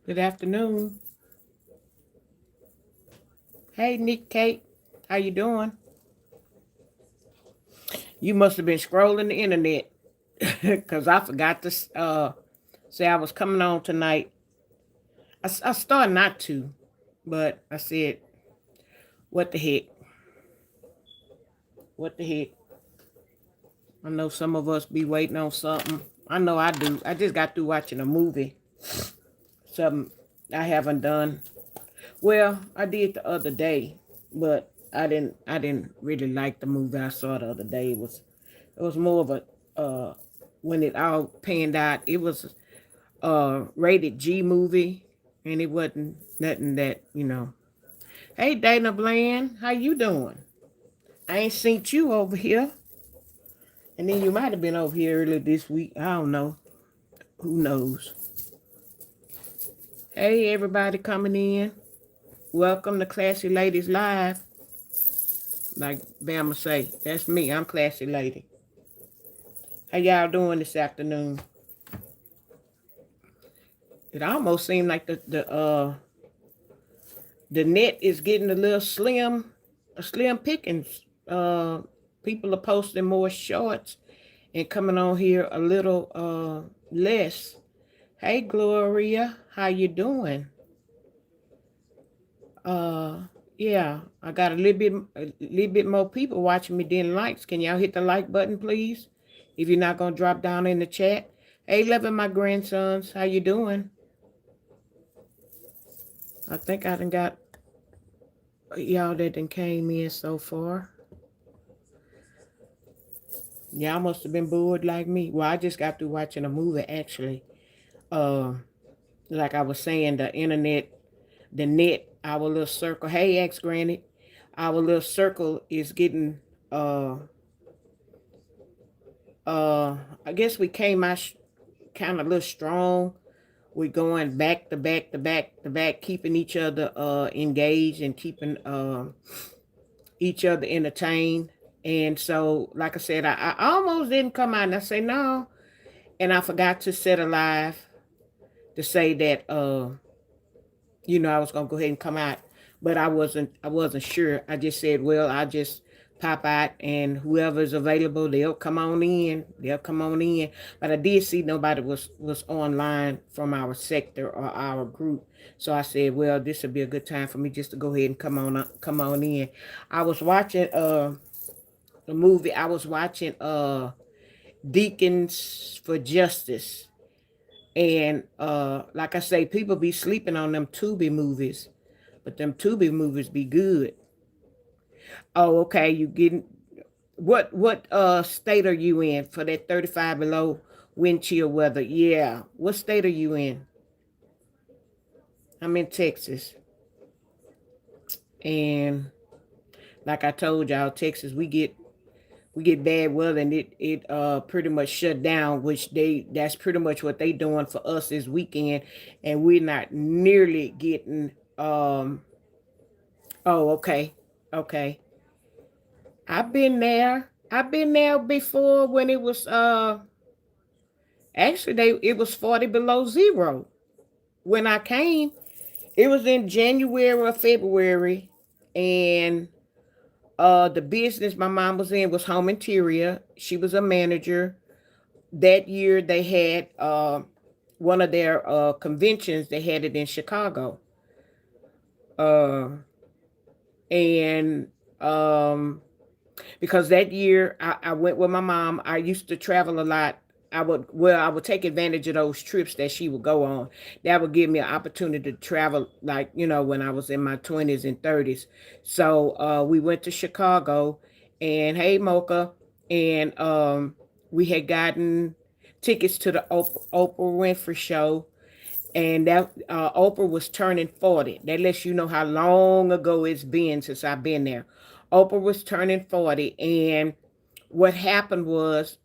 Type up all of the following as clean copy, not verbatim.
Good afternoon. Hey, Nick Kate. How you doing? You must have been scrolling the internet because I forgot to say I was coming on tonight. I started not to, but I said, what the heck? What the heck? I know some of us be waiting on something. I know I do. I just got through watching a movie. Something I haven't done. Well, I did the other day, but I didn't really like the movie I saw the other day. It was more of a when it all panned out. It was a rated G movie, and it wasn't nothing that. Hey, Dana Bland, how you doing? I ain't seen you over here, and then you might have been over here earlier this week. I don't know. Who knows? Hey, everybody coming in. Welcome to Classy Ladies Live. Like Bama say, that's me. I'm Classy Lady. How y'all doing this afternoon? It almost seemed like the net is getting a little slim, a slim pickings. People are posting more shorts and coming on here a little less. Hey Gloria, how you doing? Uh, yeah, I got a little bit more people watching me than likes. Can y'all hit the like button, please? If you're not gonna drop down in the chat. Hey, loving my grandsons, how you doing? I think I done got y'all that done came in so far. Y'all must have been bored like me. Well, I just got through watching a movie actually. Uh, like I was saying, the internet, the net, our little circle. Hey, ex granny, our little circle is getting uh I guess we came out kind of a little strong. We're going back to back to back to back, keeping each other engaged and keeping each other entertained. And so, like I said, I almost didn't come out and I say no. And I forgot to set a live to say that I was gonna go ahead and come out, but I wasn't sure. I just said, well, I just pop out and whoever's available, they'll come on in. They'll come on in. But I did see nobody was online from our sector or our group. So I said, well, this would be a good time for me just to go ahead and come on in. I was watching the movie. I was watching Deacons for Justice. And like I say, people be sleeping on them Tubi movies, but them Tubi movies be good. Oh, okay. You getting what state are you in for that 35 below wind chill weather? Yeah. What state are you in? I'm in Texas. And like I told y'all, Texas, we get bad weather and it pretty much shut down, which that's pretty much what they doing for us this weekend, and we're not nearly getting oh, okay. Okay. I've been there before when it was actually it was 40 below zero. When I came, it was in January or February, and the business my mom was in was Home Interior. She was a manager. That year they had one of their conventions, they had it in Chicago. Uh and because that year I went with my mom. I used to travel a lot. I would take advantage of those trips that she would go on. That would give me an opportunity to travel, like when I was in my 20s and 30s. So we went to Chicago, and hey Mocha, and we had gotten tickets to the Oprah Winfrey show, and that Oprah was turning 40. That lets you know how long ago it's been since I've been there. Oprah was turning 40, and what happened was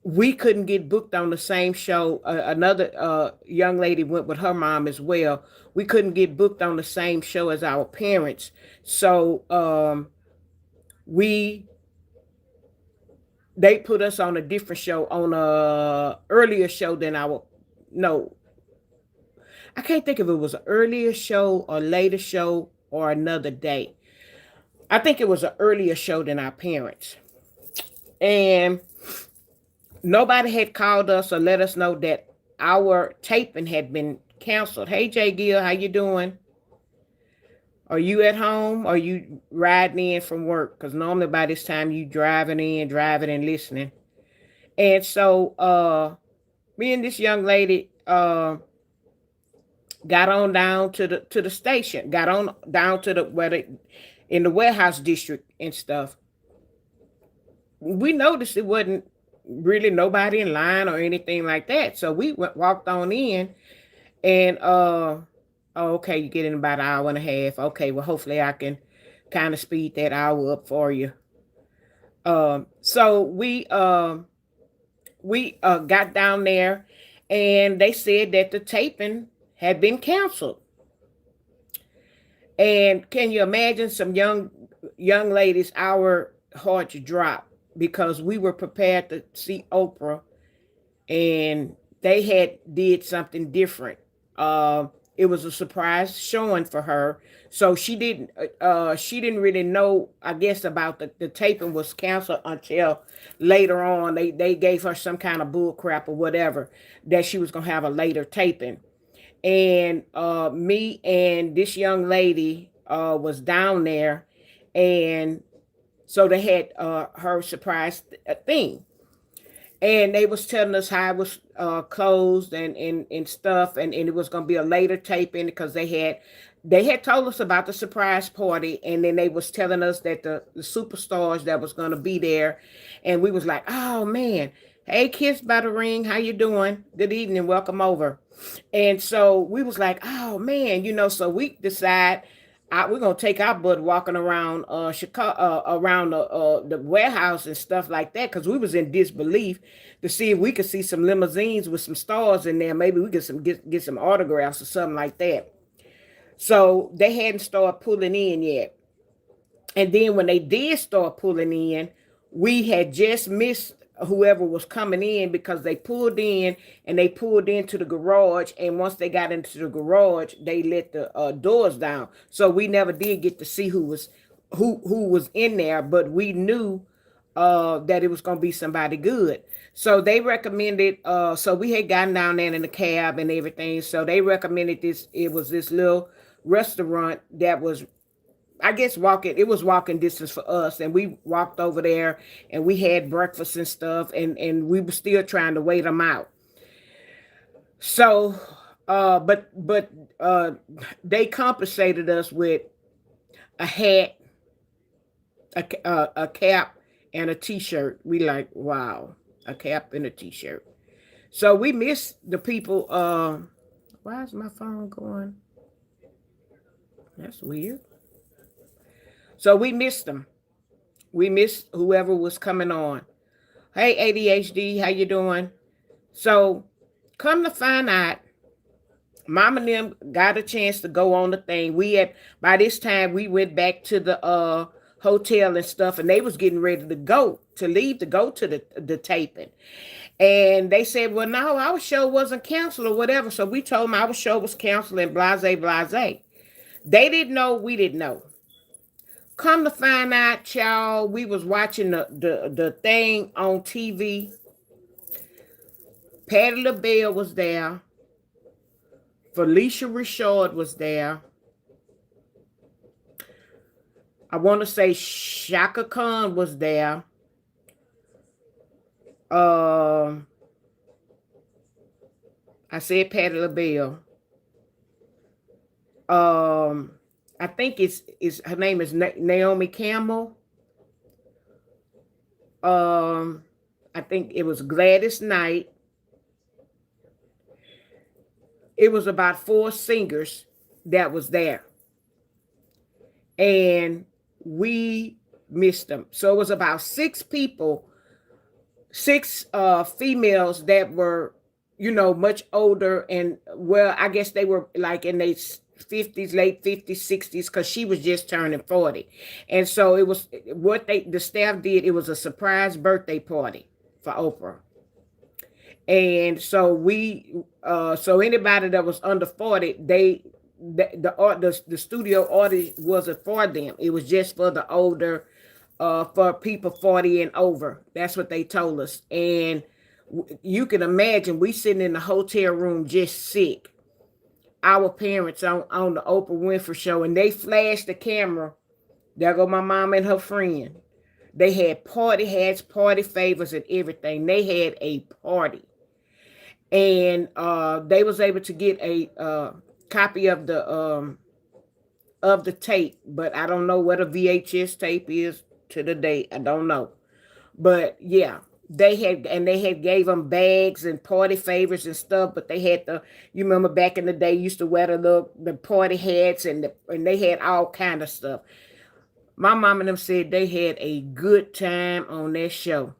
we couldn't get booked on the same show. Another young lady went with her mom as well. We couldn't get booked on the same show as our parents, so we they put us on a different show, on a earlier show than our no I can't think if it was an earlier show or later show or another day. I think it was an earlier show than our parents. And nobody had called us or let us know that our taping had been canceled. Hey Jay Gill, how you doing? Are you at home? Or are you riding in from work? Because normally by this time you driving in, driving and listening. And so me and this young lady got on down to the station, got on down to the where they, in the warehouse district and stuff. We noticed it wasn't really nobody in line or anything like that. So we walked on in and oh, okay, you get in about an hour and a half. Okay, well hopefully I can kind of speed that hour up for you. So we got down there and they said that the taping had been canceled. And can you imagine some young ladies, our hearts dropped because we were prepared to see Oprah and they had did something different. It was a surprise showing for her, so she didn't really know, I guess, about the taping was canceled until later on. They gave her some kind of bull crap or whatever that she was gonna have a later taping. And me and this young lady was down there, and so they had her surprise thing, and they was telling us how it was closed and stuff, and it was going to be a later taping because they had told us about the surprise party, and then they was telling us that the superstars that was going to be there, and we was like, oh man, hey Kiss by the Ring, how you doing? Good evening, welcome over. And so we was like, oh man, so we decide we're gonna take our butt walking around Chicago, around the warehouse and stuff like that, because we was in disbelief to see if we could see some limousines with some stars in there. Maybe we could get some autographs or something like that. So they hadn't started pulling in yet. And then when they did start pulling in, we had just missed whoever was coming in because they pulled in and they pulled into the garage. And once they got into the garage, they let the doors down. So we never did get to see who was in there, but we knew that it was going to be somebody good. So they recommended, so we had gotten down there in the cab and everything. So they recommended this. It was this little restaurant that was, I guess, it was walking distance for us. And we walked over there and we had breakfast and stuff. And we were still trying to wait them out. So, but they compensated us with a hat, a cap, and a t-shirt. We like, wow, a cap and a t-shirt. So we missed the people. Why is my phone going? That's weird. So we missed them. We missed whoever was coming on. Hey ADHD, how you doing? So come to find out, Mom and them got a chance to go on the thing. We had by this time we went back to the hotel and stuff, and they was getting ready to leave to go to the taping. And they said, well, no, our show wasn't canceled or whatever. So we told them our show was canceled and blase, blase. They didn't know, we didn't know. Come to find out, y'all, we was watching the thing on TV. Patti LaBelle was there. Felicia Rashad was there. I want to say Shaka Khan was there. I said Patti LaBelle. I think it's her name is Naomi Campbell. I think it was Gladys Knight. It was about 4 singers that was there. And we missed them. So it was about 6 people, 6 females that were, much older, and well, I guess they were like in their 50s, late 50s, 60s, because she was just turning 40. And so it was what the staff did, it was a surprise birthday party for Oprah. And so so anybody that was under 40, the studio audience wasn't for them. It was just for the older, for people 40 and over. That's what they told us. And you can imagine we sitting in the hotel room just sick. Our parents on the Oprah Winfrey show, and they flashed the camera. There go my mom and her friend. They had party hats, party favors, and everything. They had a party, and they was able to get a copy of the tape, but I don't know what a VHS tape is to the day. I don't know, but yeah, they had gave them bags and party favors and stuff. But they had you remember back in the day, used to wear the party hats and they had all kind of stuff. My mom and them said they had a good time on that show.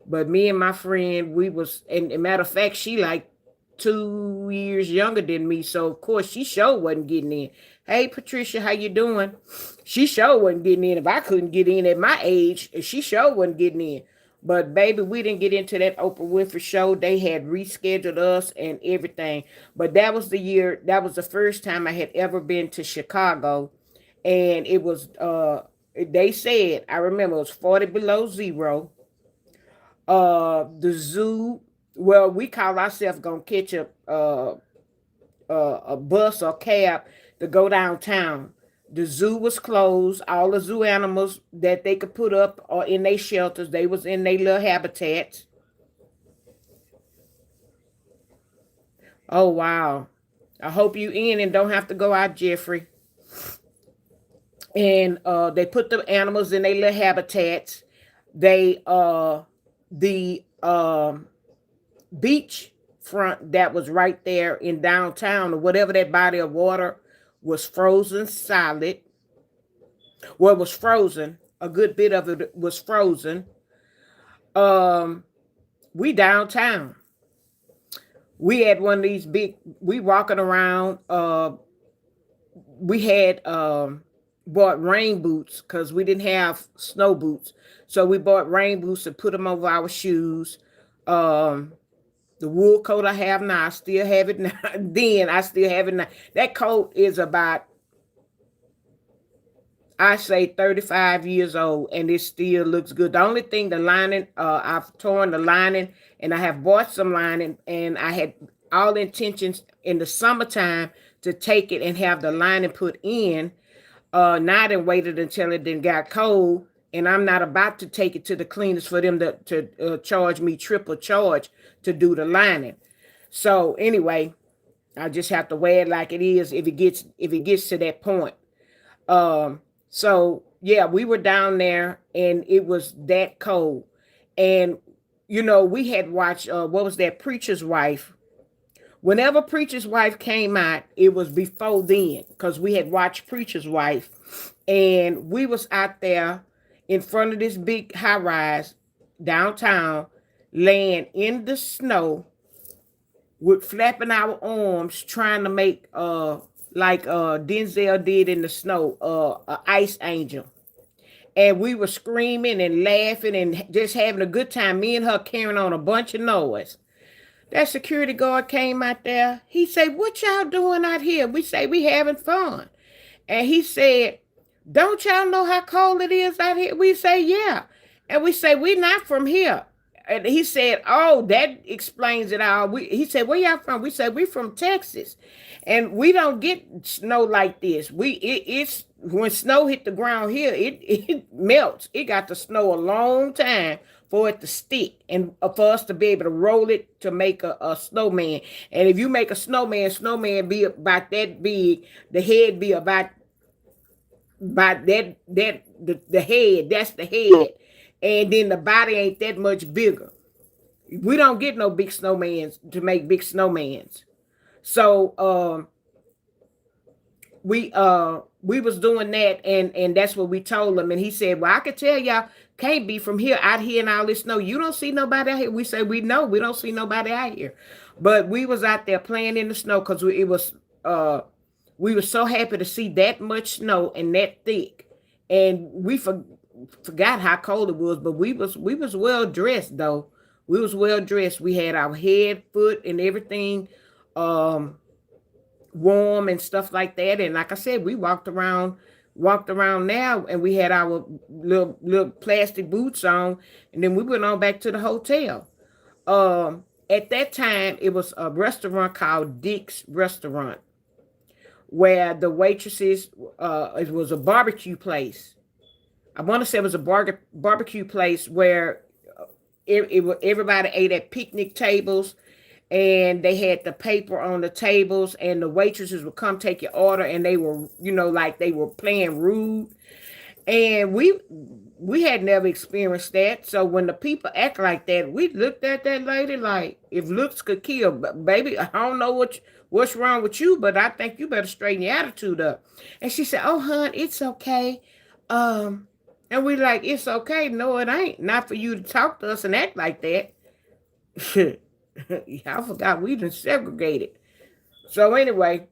But me and my friend, we was, and a matter of fact, she like 2 years younger than me, so of course she sure wasn't getting in. Hey Patricia, how you doing? She sure wasn't getting in. If I couldn't get in at my age, she sure wasn't getting in. But baby, we didn't get into that Oprah Winfrey show. They had rescheduled us and everything. But that was the year, that was the first time I had ever been to Chicago. And it was they said, I remember it was 40 below zero. The zoo, well, we call ourselves gonna catch a bus or cab to go downtown. The zoo was closed. All the zoo animals that they could put up or in their shelters, they was in their little habitats. Oh wow. I hope you in and don't have to go out, Jeffrey. And they put the animals in their little habitats. They the beach front that was right there in downtown or whatever, that body of water was frozen solid. Well, it was frozen. A good bit of it was frozen. Um, we downtown. We had one of these big. We walking around. We had bought rain boots because we didn't have snow boots, so we bought rain boots and put them over our shoes. Um, the wool coat I have now, I still have it now. Then I still have it now. That coat is about, I say, 35 years old, and it still looks good. The only thing, the lining, I've torn the lining, and I have bought some lining, and I had all intentions in the summertime to take it and have the lining put in. Now I done waited until it then got cold, and I'm not about to take it to the cleaners for them to charge me triple charge to do the lining. So anyway, I just have to wear it like it is if it gets to that point. So yeah, we were down there and it was that cold. And we had watched what was that, Preacher's Wife. Whenever Preacher's Wife came out, it was before then because we had watched Preacher's Wife, and we was out there in front of this big high rise downtown, laying in the snow with flapping our arms, trying to make like Denzel did in the snow, a ice angel. And we were screaming and laughing and just having a good time. Me and her carrying on a bunch of noise. That security guard came out there. He said, "What y'all doing out here?" We say, "We having fun." And he said, "Don't y'all know how cold it is out here?" We say, "Yeah." And we say, "We not from here." And he said, "Oh, that explains it all." He said, "Where y'all from?" We said, "We from Texas. And we don't get snow like this. It's when snow hit the ground here, it melts. It got to snow a long time for it to stick and for us to be able to roll it to make a snowman. And if you make a snowman be about that big, the head be about the head, that's the head. And then the body ain't that much bigger. We don't get no big snowmans to make big snowmans. So we was doing that, and that's what we told him. And he said, "Well, I could tell y'all can't be from here out here in all this snow. You don't see nobody out here." We say, "We know, we don't see nobody out here." But we was out there playing in the snow because it was we were so happy to see that much snow and that thick. And we forgot how cold it was, but we was well dressed though. We was well dressed. We had our head, foot, and everything um warm and stuff like that. And like I said, we walked around now, and we had our little plastic boots on, and then we went on back to the hotel. At that time, it was a restaurant called Dick's Restaurant, where the waitresses, it was a barbecue place. I want to say it was a barbecue place where everybody ate at picnic tables, and they had the paper on the tables, and the waitresses would come take your order, and they were, like they were playing rude. And we had never experienced that. So when the people act like that, we looked at that lady like, if looks could kill, baby, I don't know what's wrong with you, but I think you better straighten your attitude up. And she said, "Oh, hon, it's okay." Um, and we like, "It's okay." No, it ain't. Not for you to talk to us and act like that. I forgot we done segregated. So anyway,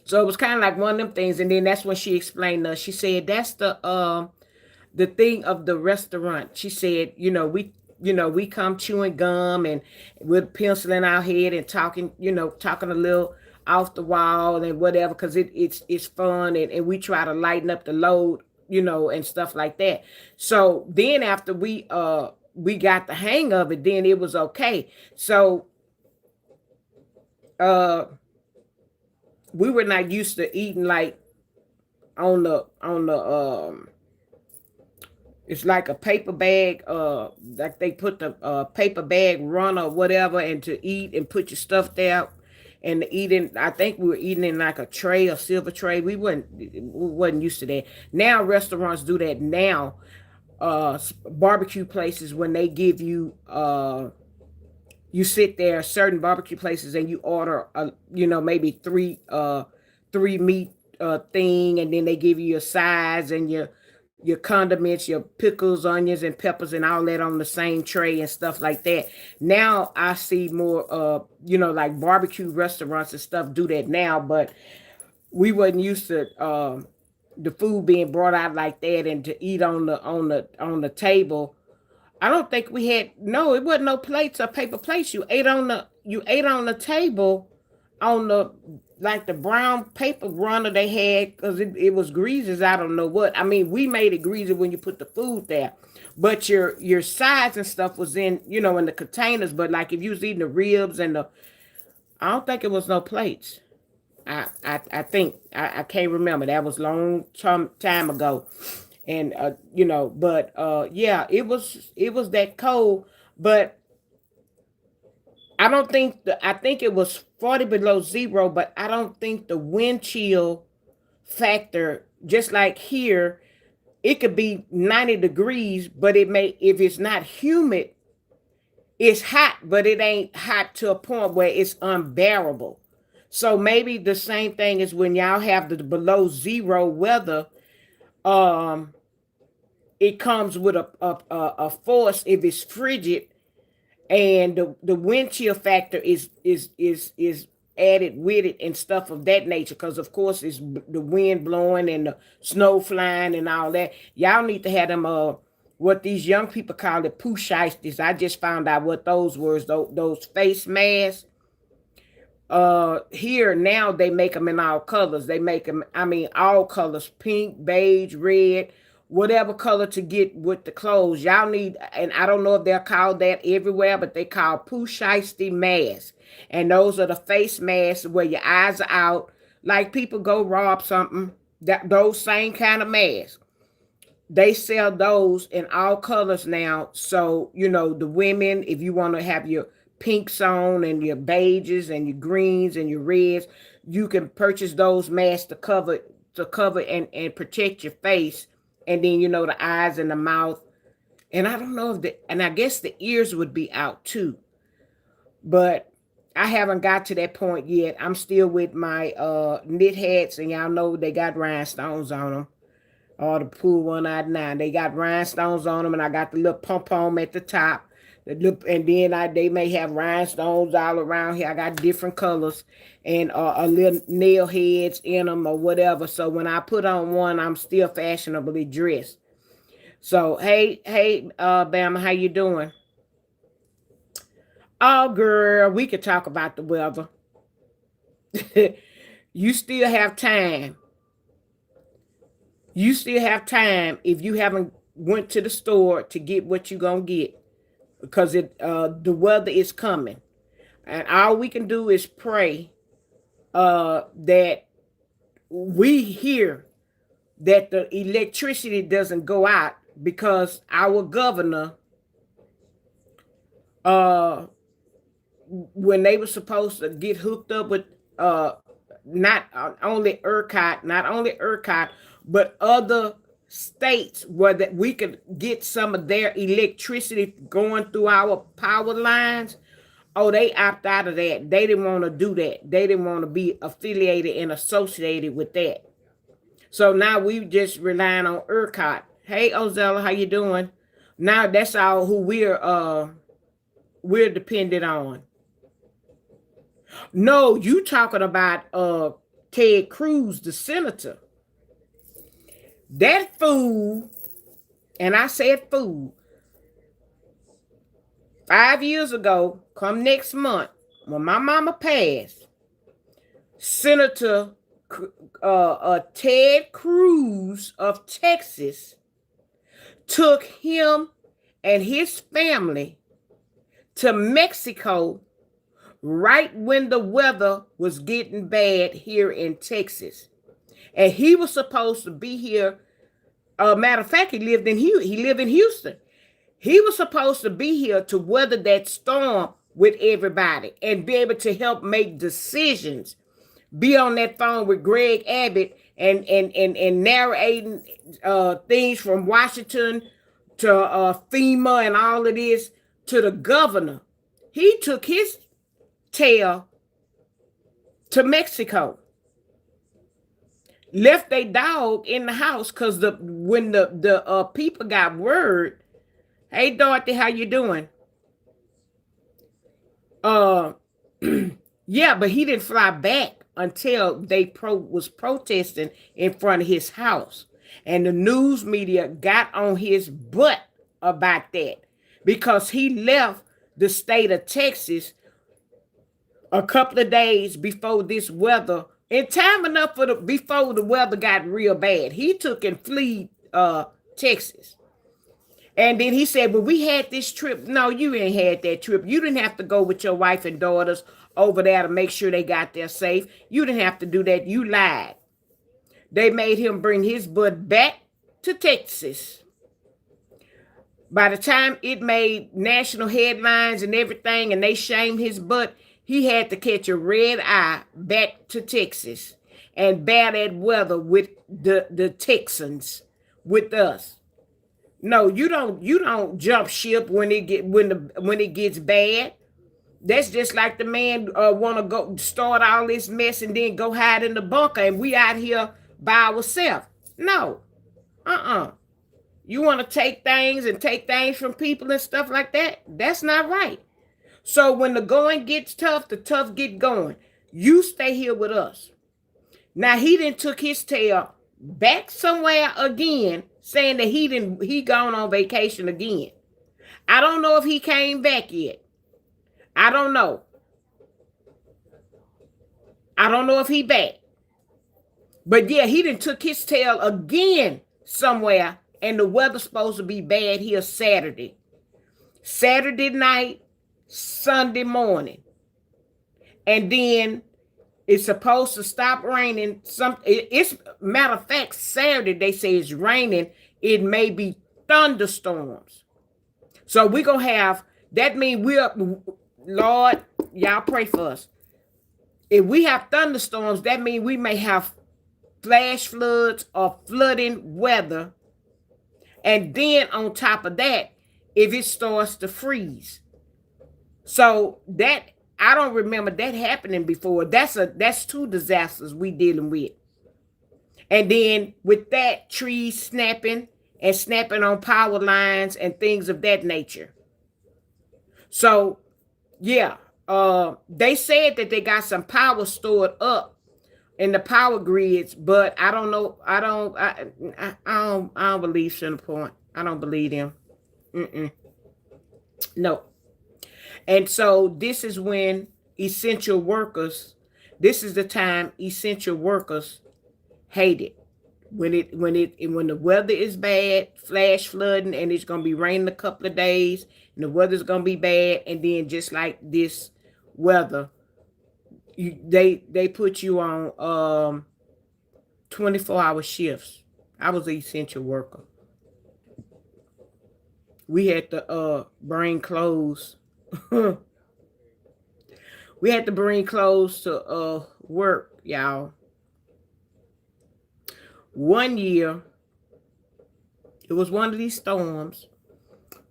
so it was kind of like one of them things, and then that's when she explained to us. She said that's the thing of the restaurant. She said, we come chewing gum and with pencil in our head and talking, talking a little off the wall and whatever, because it's fun, and we try to lighten up the load, and stuff like that. So then after we got the hang of it, then it was okay. So uh we were not used to eating like on the it's like a paper bag, like they put the paper bag run or whatever, and to eat and put your stuff there. And eating, I think we were eating in like a tray, a silver tray. We wasn't used to that. Now restaurants do that now. Barbecue places, when they give you you sit there, certain barbecue places, and you order maybe three meat thing, and then they give you your sides and your condiments, your pickles, onions, and peppers, and all that on the same tray and stuff like that. Now I see more, like barbecue restaurants and stuff do that now, but we wasn't used to the food being brought out like that and to eat on the table. I don't think we had, no, it wasn't no plates or paper plates. You ate on the table, on the, like the brown paper runner they had, because it was greases. I don't know what. I mean, we made it greasy when you put the food there. But your sides and stuff was in the containers. But like if you was eating the ribs and I don't think it was no plates. I think I can't remember. That was long time ago. And but yeah, it was that cold. But I think it was 40 below zero, but I don't think the wind chill factor, just like here, it could be 90 degrees, but it may, if it's not humid, it's hot, but it ain't hot to a point where it's unbearable. So maybe the same thing is when y'all have the below zero weather. um it comes with a force if it's frigid, and the wind chill factor is added with it and stuff of that nature, because of course it's the wind blowing and the snow flying and all that. Y'all need to have them what these young people call it, poo shiesties. I just found out what those words, those face masks. Here now they make them in all colors. They make them, I mean, all colors: pink, beige, red, whatever color to get with the clothes. Y'all need, and I don't know if they're called that everywhere, but they call poo shiesty masks. And those are the face masks where your eyes are out, like people go rob something. That those same kind of masks. They sell those in all colors now. So, the women, if you want to have your pinks on and your beiges and your greens and your reds, you can purchase those masks to cover and protect your face. And then, the eyes and the mouth. And I don't know and I guess the ears would be out too. But I haven't got to that point yet. I'm still with my knit hats, and y'all know they got rhinestones on them. Or the pool one out now. They got rhinestones on them, and I got the little pom pom at the top. And then they may have rhinestones all around here. I got different colors and a little nail heads in them or whatever. So when I put on one, I'm still fashionably dressed. So hey, Bama, how you doing? Oh, girl, we could talk about the weather. You still have time. You still have time if you haven't went to the store to get what you gonna get because the weather is coming, and all we can do is pray that we hear that the electricity doesn't go out because our governor, uh, when they were supposed to get hooked up with uh, not only ERCOT, but other states where that we could get some of their electricity going through our power lines. Oh, they opt out of that. They didn't want to do that. They didn't want to be affiliated and associated with that. So now we just relying on ERCOT. Hey, Ozella, how you doing? Now that's all who we're dependent on. No, you talking about Ted Cruz, the senator. That fool, and I said fool, 5 years ago, come next month, when my mama passed, Senator Ted Cruz of Texas took him and his family to Mexico right when the weather was getting bad here in Texas. And he was supposed to be here. Matter of fact, he lived in Houston. He was supposed to be here to weather that storm with everybody and be able to help make decisions. Be on that phone with Greg Abbott and narrating things from Washington to FEMA and all of this to the governor. He took his tail to Mexico. Left a dog in the house because when the people got word, hey Dorothy, how you doing? Uh, yeah, but he didn't fly back until they was protesting in front of his house, and the news media got on his butt about that because he left the state of Texas a couple of days before this weather, in time enough for before the weather got real bad. He took and fled Texas. And then he said, well, we had this trip. No, you ain't had that trip. You didn't have to go with your wife and daughters over there to make sure they got there safe. You didn't have to do that. You lied. They made him bring his butt back to Texas. By the time it made national headlines and everything, and they shamed his butt, he had to catch a red eye back to Texas and bear that weather with the Texans, with us. No, you don't jump ship when it gets bad. That's just like the man want to go start all this mess and then go hide in the bunker, and we out here by ourselves. No, you want to take things from people and stuff like that. That's not right. So when the going gets tough, the tough get going. You stay here with us. Now he didn't took his tail back somewhere again, saying that he gone on vacation again. I don't know if he came back yet. I don't know. I don't know if he back. But yeah, he didn't took his tail again somewhere, and the weather's supposed to be bad here Saturday. Saturday night, Sunday morning. And then it's supposed to stop raining. It's matter of fact, Saturday they say it's raining. It may be thunderstorms. So we're gonna have that mean Lord, y'all pray for us. If we have thunderstorms, that means we may have flash floods or flooding weather. And then on top of that, if it starts to freeze. So that I don't remember that happening before. That's two disasters we dealing with. And then with that, trees snapping and snapping on power lines and things of that nature. So yeah, they said that they got some power stored up in the power grids, but I don't know. I don't believe Centerpoint. I don't believe them. No. And so this is when essential workers, this is the time essential workers hate it. When the weather is bad, flash flooding, and it's gonna be raining a couple of days, and the weather's gonna be bad, and then just like this weather, they put you on 24-hour shifts. I was an essential worker. We had to bring clothes. We had to bring clothes to work, y'all. One year, it was one of these storms.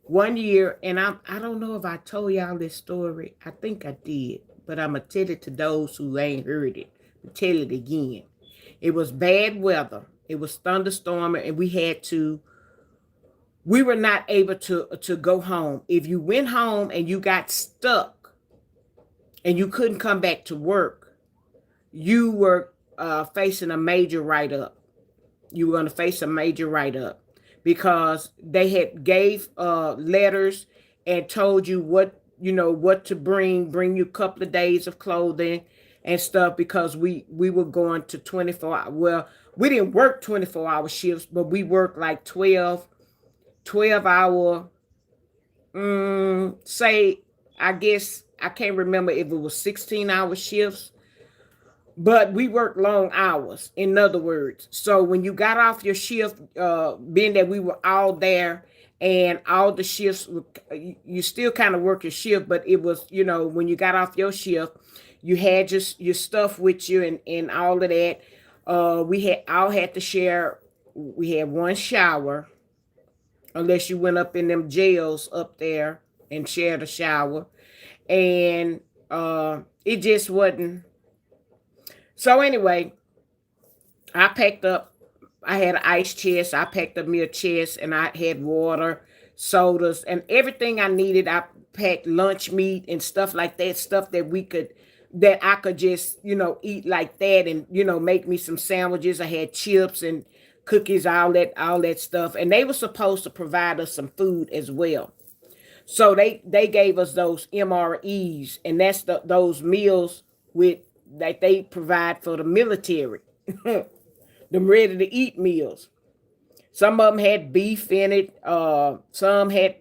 One year, and I don't know if I told y'all this story. I think I did, but I'm gonna tell it to those who ain't heard it. Tell it again. It was bad weather. It was thunderstorming, and we were not able to go home. If you went home and you got stuck and you couldn't come back to work, you were facing a major write-up. You were going to face a major write-up because they had gave letters and told you what to bring you a couple of days of clothing and stuff, because we were going to 24 well, we didn't work 24-hour shifts, but we worked like 12 hour, say, I guess, I can't remember if it was 16-hour shifts, but we worked long hours, in other words. So when you got off your shift, being that we were all there and all the shifts, you still kind of work your shift, but it was, when you got off your shift, you had just your stuff with you and all of that. We all had to share. We had one shower, unless you went up in them jails up there and shared a shower. And it just wasn't. So anyway, I packed up. I had an ice chest. I packed up me a chest, and I had water, sodas, and everything I needed. I packed lunch meat and stuff like that, stuff that I could just, eat like that, and, make me some sandwiches. I had chips and cookies, all that stuff. And they were supposed to provide us some food as well. So they gave us those MREs, and that's those meals with that they provide for the military. Them ready to eat meals. Some of them had beef in it. Some had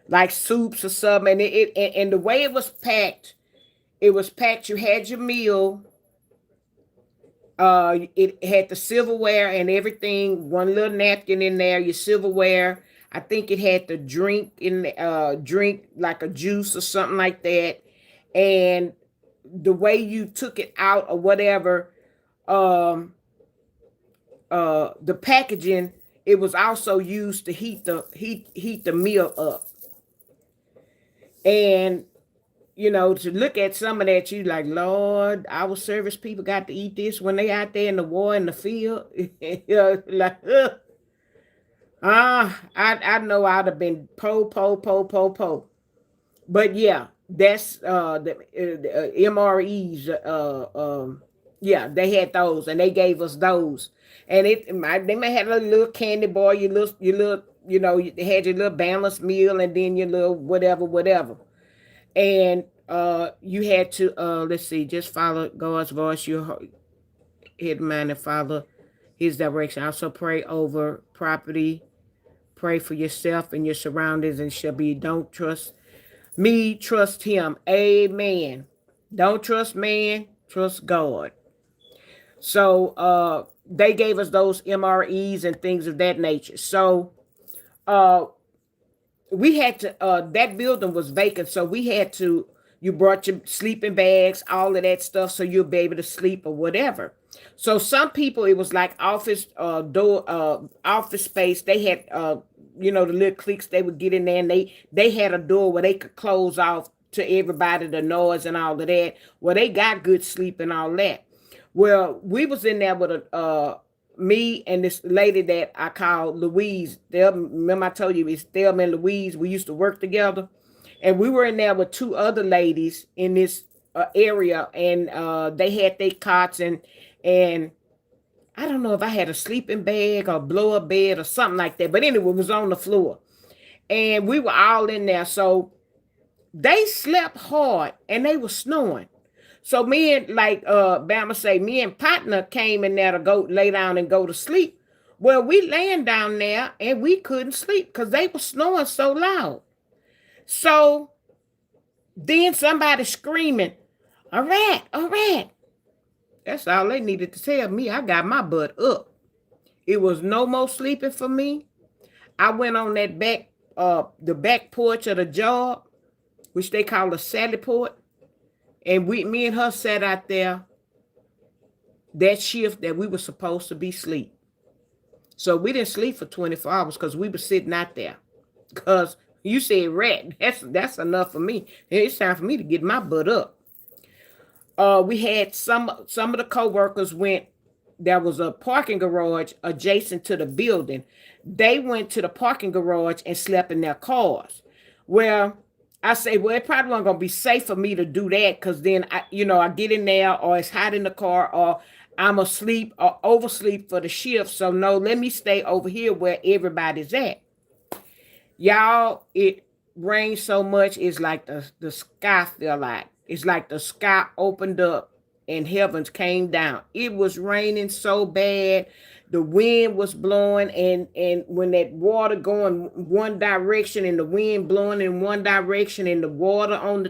like soups or something. And the way it was packed, you had your meal. It had the silverware and everything, one little napkin in there, your silverware. I think it had the drink like a juice or something like that. And the way you took it out or whatever, the packaging, it was also used to heat the meal up. And to look at some of that, you like, Lord, our service people got to eat this when they out there in the war in the field. Like, I know I'd have been po. But yeah, that's the MREs. Yeah, they had those, and they gave us those, and they may have a little candy bar, your little, they had your little balanced meal, and then your little whatever. And you had to let's see, just follow God's voice, your head, mind, and follow his direction. Also pray over property, pray for yourself and your surroundings, and shall be. Don't trust me, trust him. Amen. Don't trust man, trust God. So they gave us those MREs and things of that nature. So we had to, that building was vacant, so we had to, you brought your sleeping bags, all of that stuff, so you'll be able to sleep or whatever. So some people, it was like office office space. They had the little cliques, they would get in there, and they had a door where they could close off to everybody, the noise and all of that. Well, they got good sleep and all that. Well, we was in there with me and this lady that I call Louise. Remember I told you it's Thelma and Louise. We used to work together, and we were in there with two other ladies in this area, and they had their cots, and I don't know if I had a sleeping bag or blow up bed or something like that, but anyway, it was on the floor. and we were all in there. So they slept hard and they were snoring. So me and like Bama say, me and partner came in there to go lay down and go to sleep. Well, we laying down there and we couldn't sleep because they were snoring so loud. So then somebody screaming, a rat, a rat. That's all they needed to tell me. I got my butt up. It was no more sleeping for me. I went on that the back porch of the job, which they call a sally port. And me and her sat out there that shift that we were supposed to be asleep. So we didn't sleep for 24 hours because we were sitting out there. Because you said rat, that's enough for me. It's time for me to get my butt up. We had some of the co-workers went, there was a parking garage adjacent to the building. They went to the parking garage and slept in their cars. Well, I say, well, it probably wasn't gonna be safe for me to do that because then I get in there or it's hot in the car or I'm asleep or oversleep for the shift. So no, let me stay over here where everybody's at. Y'all, it rained so much, it's like the sky fell out. It's like the sky opened up and heavens came down. It was raining so bad. The wind was blowing, and when that water going one direction and the wind blowing in one direction and the water on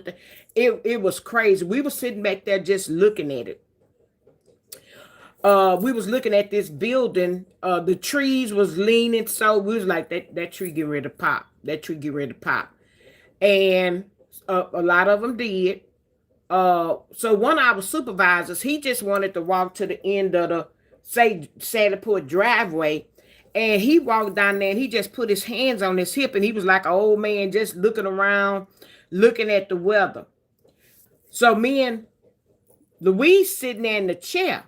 it was crazy. We were sitting back there just looking at it. We was looking at this building. The trees was leaning, so we was like, that tree get ready to pop. That tree get ready to pop. And a lot of them did. So one of our supervisors, he just wanted to walk to the end of the Sally Port driveway, and he walked down there and he just put his hands on his hip and he was like an old man just looking around, looking at the weather. So me and Louise sitting there in the chair,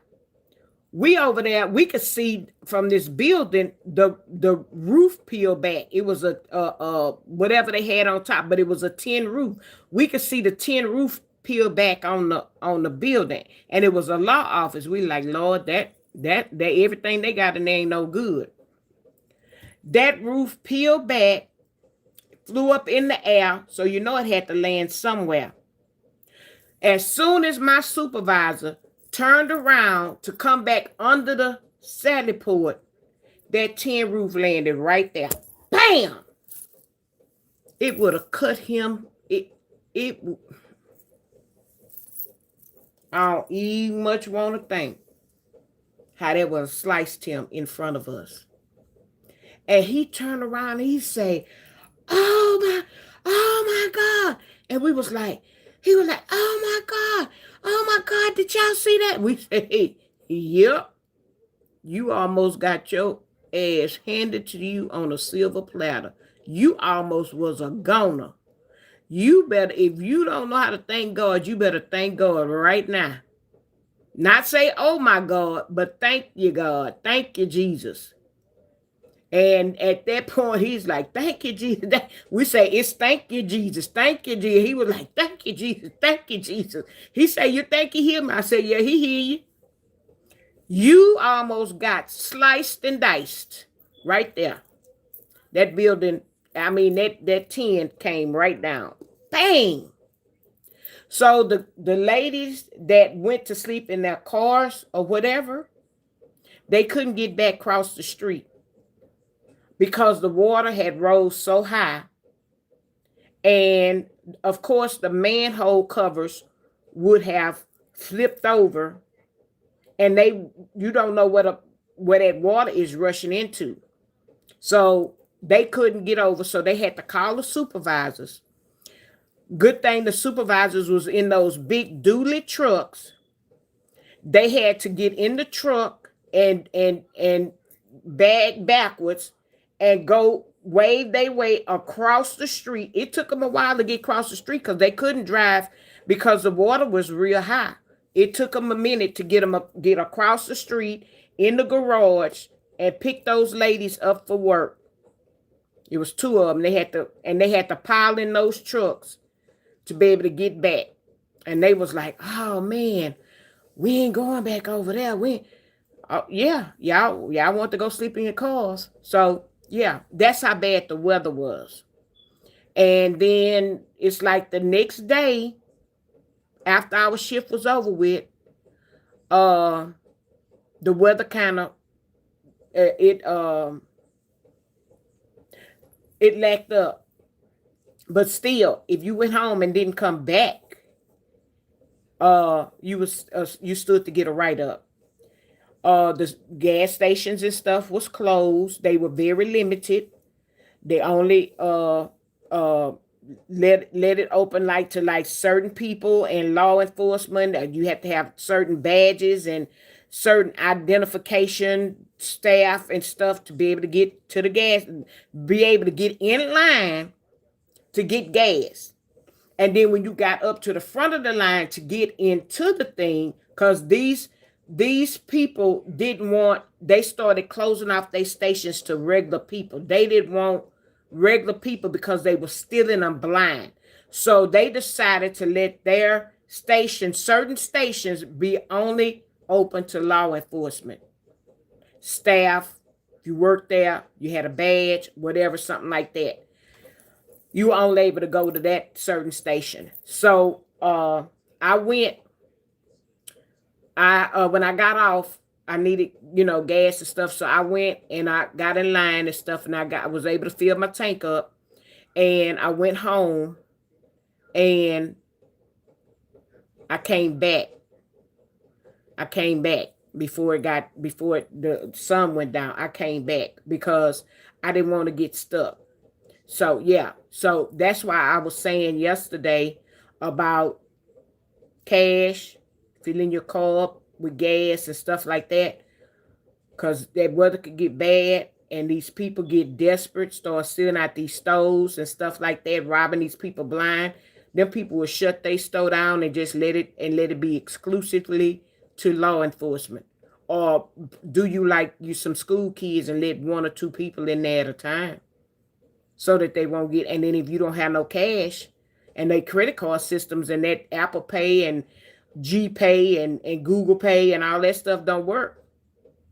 we over there, we could see from this building the roof peel back. It was a whatever they had on top, but it was a tin roof. We could see the tin roof peel back on the building, and it was a law office. We like, Lord, that everything they got in there ain't no good. That roof peeled back, flew up in the air, so you know it had to land somewhere. As soon as my supervisor turned around to come back under the Sally Port, that tin roof landed right there. Bam! It would have cut him. I don't even much want to think how that would have sliced him in front of us. And he turned around and he said, oh my God. And he was like, oh my God, did y'all see that? We said, hey, yep, you almost got your ass handed to you on a silver platter. You almost was a goner. You better, if you don't know how to thank God, you better thank God right now. Not say, oh my God, but thank you, God. Thank you, Jesus. And at that point, he's like, thank you, Jesus. We say, it's thank you, Jesus. Thank you, Jesus. He was like, thank you, Jesus. Thank you, Jesus. He said, you think he hear me? I said, yeah, he hear you. You almost got sliced and diced right there. That building, I mean, that tin came right down. Bang! So the ladies that went to sleep in their cars or whatever, they couldn't get back across the street because the water had rose so high. And of course, the manhole covers would have flipped over, and you don't know where that water is rushing into. So they couldn't get over, so they had to call the supervisors. Good thing the supervisors was in those big dually trucks. They had to get in the truck and bag backwards and go wave their way across the street. It took them a while to get across the street because they couldn't drive because the water was real high. It took them a minute to get across the street in the garage and pick those ladies up for work. It was two of them. They had to pile in those trucks to be able to get back. And they was like, oh man, we ain't going back over there. Yeah, y'all want to go sleep in your cars. So yeah, that's how bad the weather was. And then it's like the next day after our shift was over with, uh, the weather kind of it it lacked up. But still, if you went home and didn't come back, you stood to get a write up. The gas stations and stuff was closed. They were very limited. They only uh let it open like to like certain people and law enforcement. You have to have certain badges and certain identification staff and stuff to be able to get to the gas, be able to get in line to get gas. And then when you got up to the front of the line to get into the thing, because these people didn't want, they started closing off their stations to regular people. They didn't want regular people because they were stealing them blind. So they decided to let their stations, certain stations, be only open to law enforcement staff. If you worked there, you had a badge, whatever, something like that, you were only able to go to that certain station. So I went. When I got off, I needed, gas and stuff. So I went and I got in line and stuff, and I was able to fill my tank up. And I went home, and I came back. Before the sun went down. I came back because I didn't want to get stuck. So yeah, so that's why I was saying yesterday about cash, filling your car up with gas and stuff like that, because that weather could get bad and these people get desperate, start stealing out these stores and stuff like that, robbing these people blind. Them people will shut their store down and just let it be exclusively to law enforcement. Or do you like you some school kids and let one or two people in there at a time, so that they won't get, and then if you don't have no cash and they credit card systems and that Apple Pay and GPay and Google Pay and all that stuff don't work,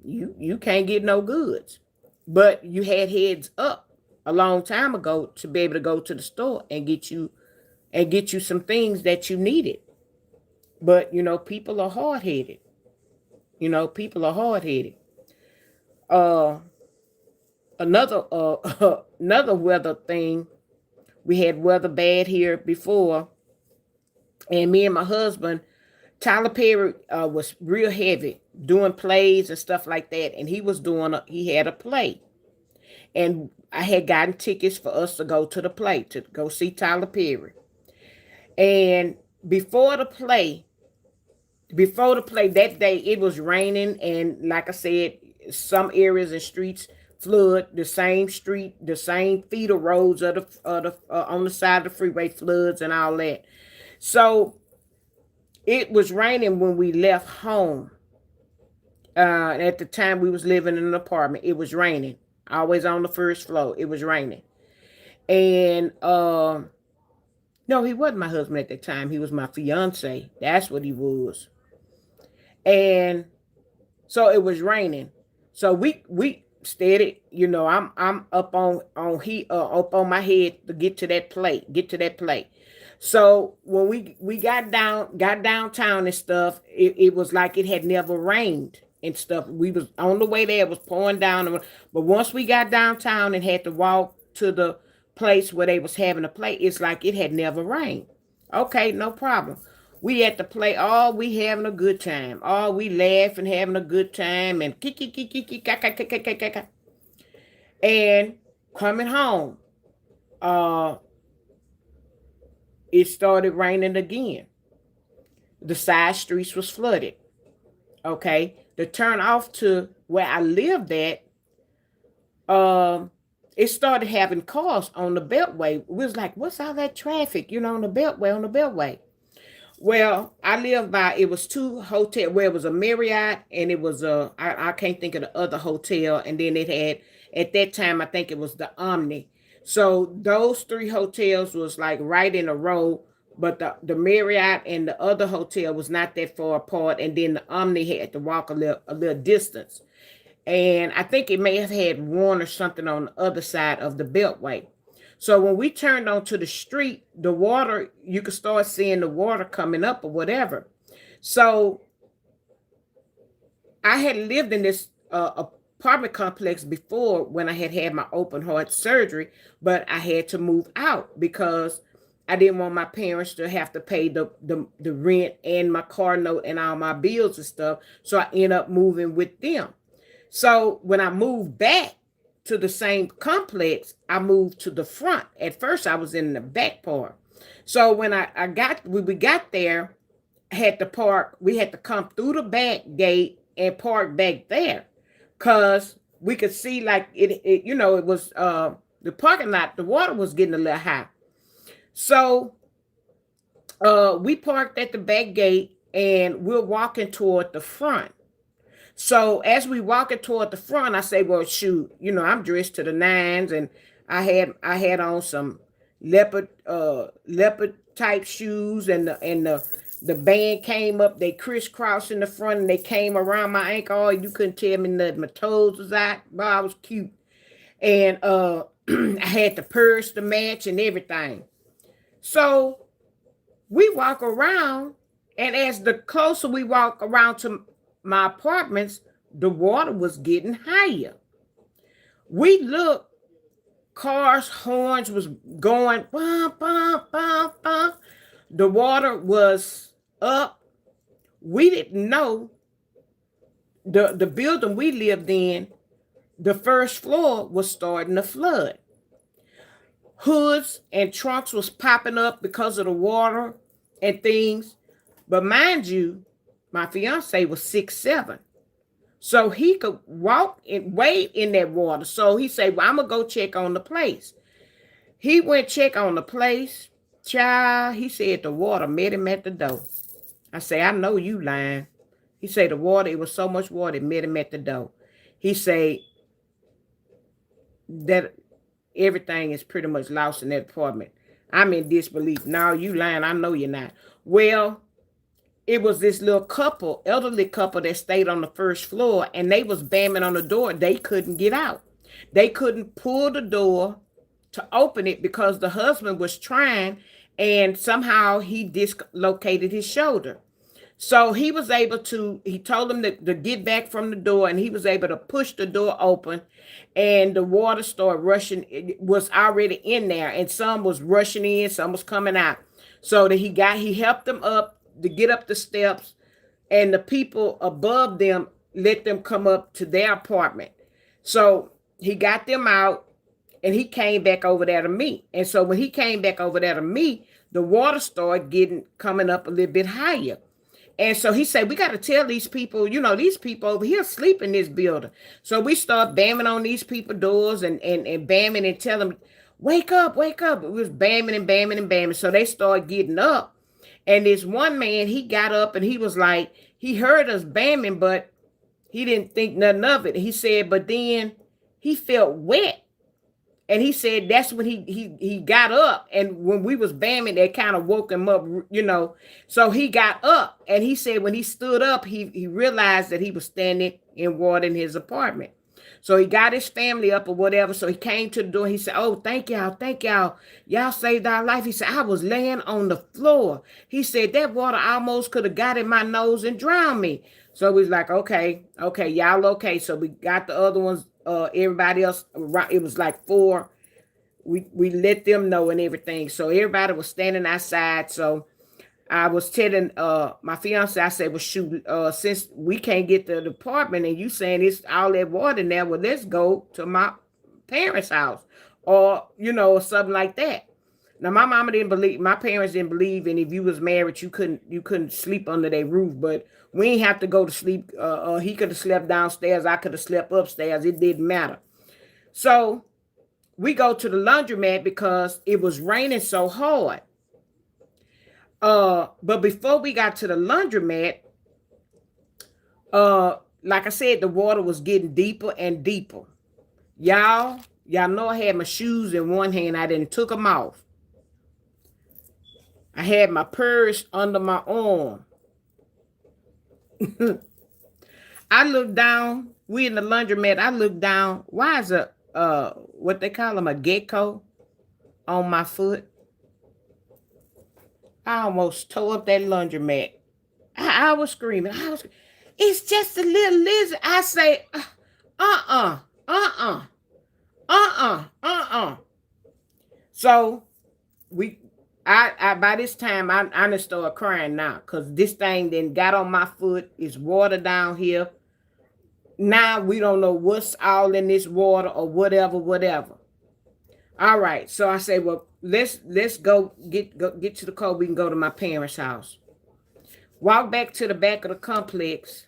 you can't get no goods. But you had heads up a long time ago to be able to go to the store and get you some things that you needed. But people are hard-headed. Another another weather thing, we had weather bad here before, and me and my husband, Tyler Perry, was real heavy doing plays and stuff like that, and he had a play, and I had gotten tickets for us to go to the play, to go see Tyler Perry. And before the play that day, it was raining, and like I said, some areas and streets flood. The same street, the same feeder roads of the on the side of the freeway floods and all that. So it was raining when we left home. And at the time we was living in an apartment, it was raining. Always on the first floor, it was raining. And no, he wasn't my husband at the time. He was my fiance. That's what he was. And so it was raining. So we steady, I'm up up on my head to get to that plate. So when we got downtown and stuff, it was like it had never rained and stuff. We was on the way there, it was pouring down. But once we got downtown and had to walk to the place where they was having a play, it's like it had never rained. Okay, no problem. We at the play, all we having a good time. All we laughing, having a good time, and and coming home. It started raining again. The side streets was flooded. Okay. The turn off to where I lived at, it started having cars on the beltway. We was like, what's all that traffic, on the beltway. Well, I lived by, it was two hotels, where it was a Marriott and it was I can't think of the other hotel. And then it had, at that time, I think it was the Omni. So those three hotels was like right in a row, but the Marriott and the other hotel was not that far apart. And then the Omni had to walk a little distance. And I think it may have had one or something on the other side of the beltway. So when we turned onto the street, the water, you could start seeing the water coming up or whatever. So I had lived in this apartment complex before when I had had my open heart surgery, but I had to move out because I didn't want my parents to have to pay the rent and my car note and all my bills and stuff. So I ended up moving with them. So when I moved back to the same complex, I moved to the front. At first, I was in the back part. So when we got there, had to park. We had to come through the back gate and park back there, cause we could see like it was the parking lot. The water was getting a little high, so we parked at the back gate and we're walking toward the front. So as we walking toward the front, I say, "Well, shoot, I'm dressed to the nines, and I had on some leopard type shoes, and the band came up. They crisscrossed in the front, and they came around my ankle. Oh, you couldn't tell me nothing. My toes was out. But I was cute, and I had the purse to match and everything. So we walk around, and as the closer we walk around to my apartments, the water was getting higher. We looked, cars, horns was going, bum, bum, bum, bum. The water was up. We didn't know the building we lived in, the first floor was starting to flood. Hoods and trunks was popping up because of the water and things. But mind you, my fiance was 6'7". So he could walk and wade in that water. So he said, "Well, I'm gonna go check on the place." He went check on the place. Child, he said the water met him at the door. I say, "I know you lying." He said the water, it was so much water, it met him at the door. He said that everything is pretty much lost in that apartment. I'm in disbelief. "No, you lying. I know you're not." Well, it was this little couple, elderly couple that stayed on the first floor, and they was banging on the door. They couldn't get out. They couldn't pull the door to open it because the husband was trying, and somehow he dislocated his shoulder. So he told them to get back from the door, and he was able to push the door open, and the water started rushing. It was already in there, and some was rushing in, some was coming out. So that he helped them up to get up the steps, and the people above them let them come up to their apartment. So he got them out, and he came back over there to me. And so when he came back over there to me, the water started coming up a little bit higher. And so he said, "We got to tell these people, these people over here sleep in this building." So we start bamming on these people's doors and bamming and tell them, "Wake up, wake up." It was bamming and bamming and bamming. So they started getting up. And this one man, he got up and he was like, he heard us bamming, but he didn't think nothing of it. He said, but then he felt wet. And he said that's when he got up, and when we was bamming, that kind of woke him up. So he got up, and he said when he stood up, he realized that he was standing in water in his apartment. So he got his family up or whatever. So he came to the door. He said, "Oh, thank y'all. Y'all saved our life." He said, "I was laying on the floor." He said that water almost could have got in my nose and drowned me. So we was like, okay, y'all okay. So we got the other ones, everybody else, it was like four. We let them know and everything. So everybody was standing outside. So I was telling my fiance, I said, "Well, shoot, since we can't get to the apartment and you saying it's all that water in there, well, let's go to my parents' house or, or something like that." Now, my parents didn't believe, and if you was married, you couldn't sleep under their roof, but we ain't have to go to sleep. He could have slept downstairs. I could have slept upstairs. It didn't matter. So we go to the laundromat because it was raining so hard. But before we got to the laundromat, like I said, the water was getting deeper and deeper. Y'all know I had my shoes in one hand. I didn't took them off. I had my purse under my arm. I looked down. We in the laundromat. I looked down. Why is what they call them, a gecko? on my foot. I almost tore up that laundromat. I was screaming. It's just a little lizard. I say, uh-uh, uh-uh, uh-uh. So we I by this time I done started crying now because this thing then got on my foot. It's water down here. Now we don't know what's all in this water or whatever. All right. So I say, well, let's go get to the car. We can go to my parents' house. Walk back to the back of the complex.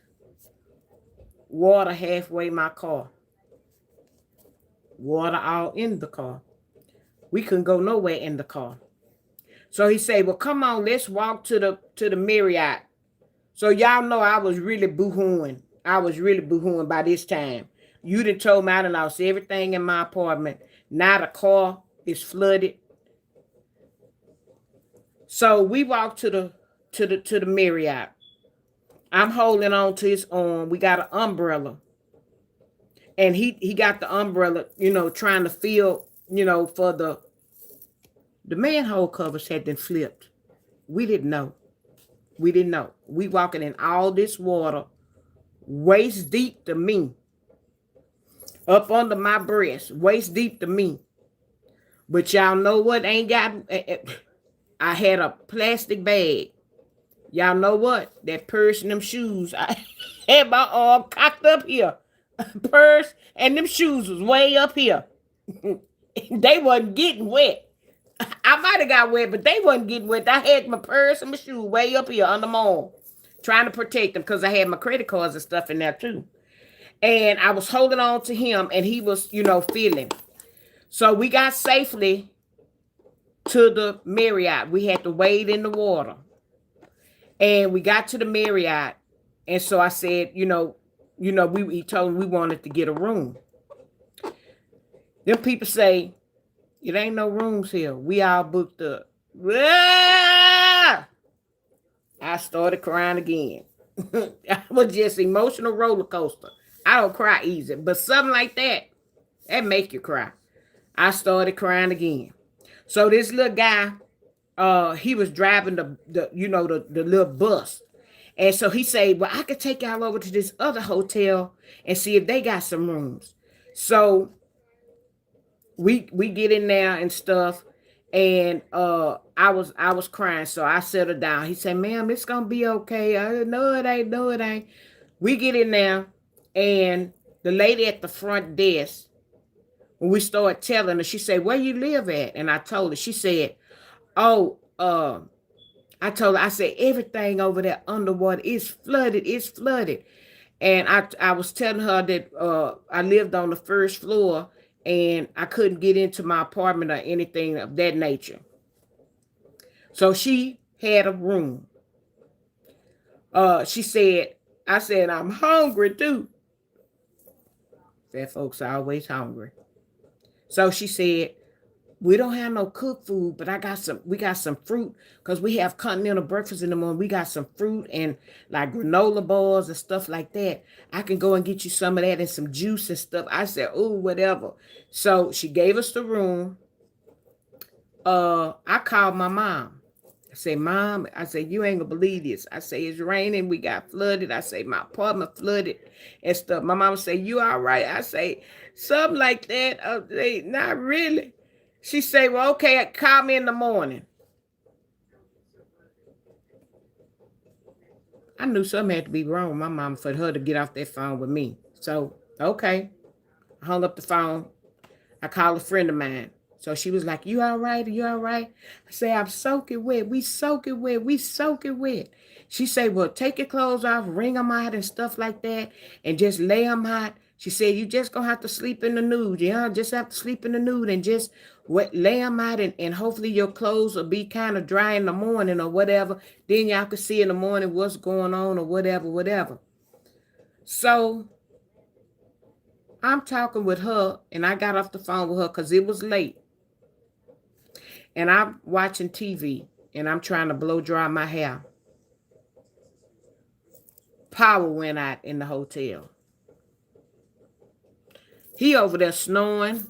Water halfway my car. Water all in the car. We couldn't go nowhere in the car. So he said, well, come on, let's walk to the Marriott. So y'all know I was really boo-hooing. I was really boo-hooing by this time. You done told me I done lost everything in my apartment. Now the car is flooded. So we walked to the Marriott. I'm holding on to his arm. We got an umbrella. And he got the umbrella, trying to feel, for the manhole covers had been flipped. We didn't know. We walking in all this water, waist deep to me. Up under my breast, waist deep to me. But y'all know what ain't got, I had a plastic bag. Y'all know what? That purse and them shoes, I had my arm cocked up here. Purse and them shoes was way up here. They wasn't getting wet. I might have got wet, but they wasn't getting wet. I had my purse and my shoe way up here under my arm, trying to protect them because I had my credit cards and stuff in there too. And I was holding on to him, and he was, feeling. So we got safely to the Marriott. We had to wade in the water. And we got to the Marriott. And so I said, he told me we wanted to get a room. Them people say, it ain't no rooms here. We all booked up. I started crying again. I was just emotional roller coaster. I don't cry easy, but something like that make you cry. I started crying again. So this little guy, he was driving the little bus. And so he said, well, I could take y'all over to this other hotel and see if they got some rooms. So we get in there and stuff. And I was crying. So I settled down. He said, ma'am, it's going to be okay. No, it ain't. We get in there. And the lady at the front desk, when we started telling her, she said, where you live at? And I told her, she said, I told her, I said, everything over there underwater is flooded. And I was telling her that I lived on the first floor and I couldn't get into my apartment or anything of that nature. So she had a room. She said, I said, I'm hungry too. Fat folks are always hungry. So she said, we don't have no cooked food, but we got some fruit because we have continental breakfast in the morning. We got some fruit and like granola bars and stuff like that. I can go and get you some of that and some juice and stuff. I said, oh, whatever. So she gave us the room. I called my mom. I said, Mom, you ain't gonna believe this. I say, it's raining. We got flooded. I say, my apartment flooded and stuff. My mama say, you all right? I say, something like that. Not really. She say, well, okay, call me in the morning. I knew something had to be wrong with my mom for her to get off that phone with me. So, okay. I hung up the phone. I called a friend of mine. So she was like, you all right? Are you all right? I say, I'm soaking wet. We soaking wet. She said, well, take your clothes off, wring them out and stuff like that, and just lay them out. She said, you just going to have to sleep in the nude. Yeah, just have to sleep in the nude and just lay them out and hopefully your clothes will be kind of dry in the morning or whatever. Then y'all can see in the morning what's going on or whatever. So I'm talking with her and I got off the phone with her because it was late. And I'm watching TV and I'm trying to blow dry my hair. Power went out in the hotel. He over there snoring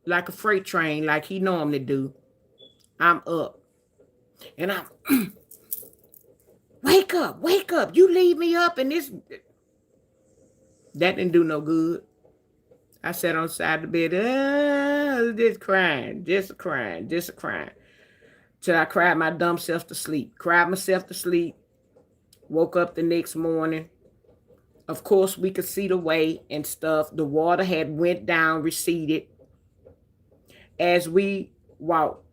like a freight train like he normally do. I'm up. And I'm, wake up, wake up. You leave me up and this. That didn't do no good. I sat on the side of the bed, just crying, just crying, just crying. Till I cried my dumb self to sleep. Cried myself to sleep. Woke up the next morning. Of course, we could see the way and stuff. The water had went down, receded. As we walked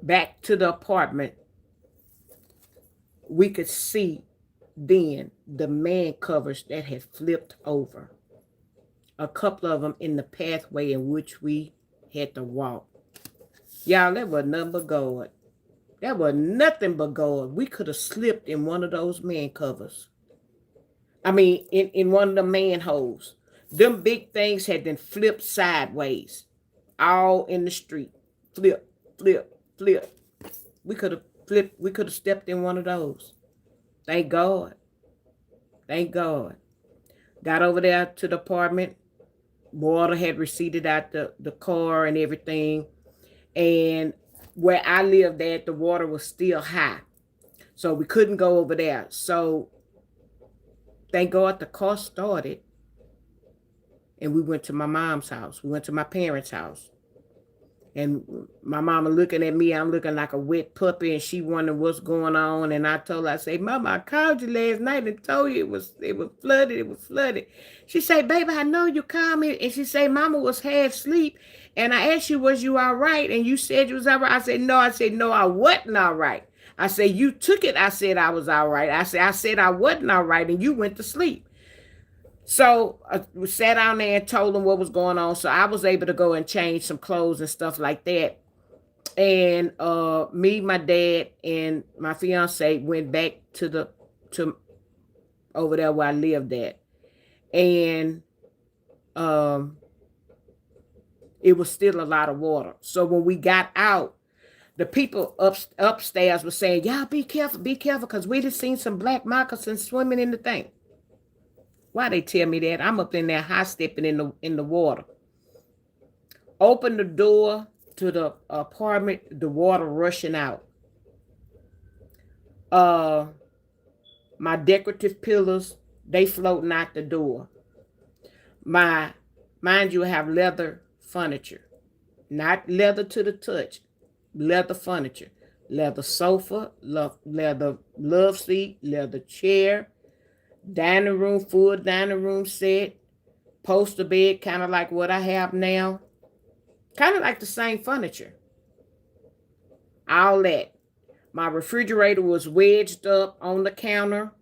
back to the apartment, we could see then the man covers that had flipped over. A couple of them in the pathway in which we had to walk. Y'all, that was nothing but God. That was nothing but God. We could have slipped in one of those man covers. I mean, in one of the manholes. Them big things had been flipped sideways. All in the street. Flip, flip, flip. We could have flipped. We could have stepped in one of those. Thank God. Thank God. Got over there to the apartment. Water had receded out the car and everything. And where I lived at, the water was still high. So we couldn't go over there. So thank God the car started. And we went to my mom's house. We went to my parents' house. And my mama looking at me, I'm looking like a wet puppy, and she wondering what's going on. And I told her, I say, Mama, I called you last night and told you it was flooded. She said, baby, I know you called me. And she said, Mama was half asleep. And I asked you, was you all right? And you said you was all right. I said, no, I wasn't all right. I said, you took it. I said I was all right. I said I wasn't all right, and you went to sleep. So we sat down there and told them what was going on. So I was able to go and change some clothes and stuff like that. And me, my dad, and my fiance went back to over there where I lived at. And it was still a lot of water. So when we got out, the people upstairs were saying, y'all be careful, because we just seen some black moccasins swimming in the thing. Why they tell me that? I'm up in there high stepping in the water. Open the door to the apartment, the water rushing out. My decorative pillars, they floating out the door. Mind you, I have leather furniture. Not leather to the touch. Leather furniture. Leather sofa, leather love seat, leather chair, full dining room set, poster bed, kind of like what I have now. Kind of like the same furniture. All that. My refrigerator was wedged up on the counter.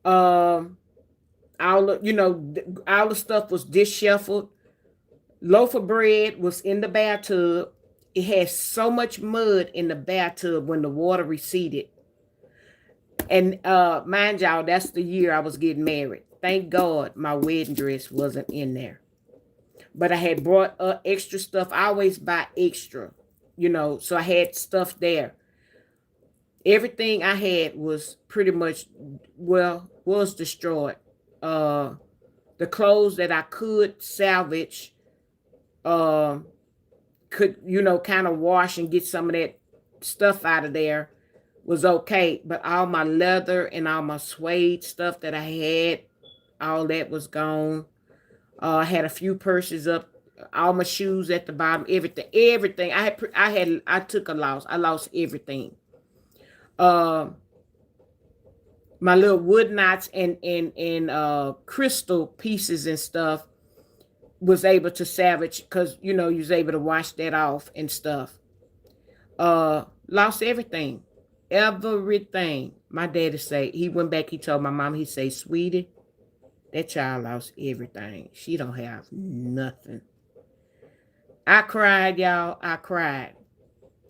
All the stuff was disheveled. Loaf of bread was in the bathtub. It had so much mud in the bathtub when the water receded. And mind y'all, that's the year I was getting married. Thank God my wedding dress wasn't in there. But I had brought extra stuff. I always buy extra, so I had stuff there. Everything I had was pretty much, was destroyed. The clothes that I could salvage, could, kind of wash and get some of that stuff out of there, was okay. But all my leather and all my suede stuff that I had, all that was gone. I had a few purses up, all my shoes at the bottom, everything. I took a loss. I lost everything. My little wood knots and crystal pieces and stuff was able to salvage, because you was able to wash that off and stuff. Lost everything. Everything. My daddy say, he went back, he told my mom, he say, sweetie, that child lost everything. She don't have nothing. I cried, y'all. I cried.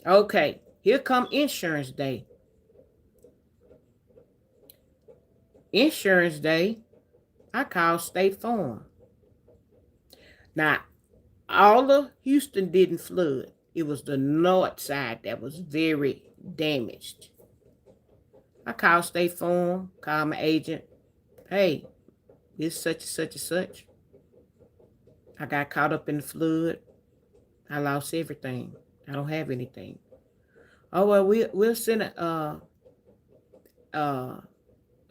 Okay, here come insurance day. Insurance day, I called State Farm. Now, all of Houston didn't flood. It was the north side that was very damaged. I called State Farm, called my agent. Hey, this such and such and such. I got caught up in the flood. I lost everything. I don't have anything. Oh well, we'll send a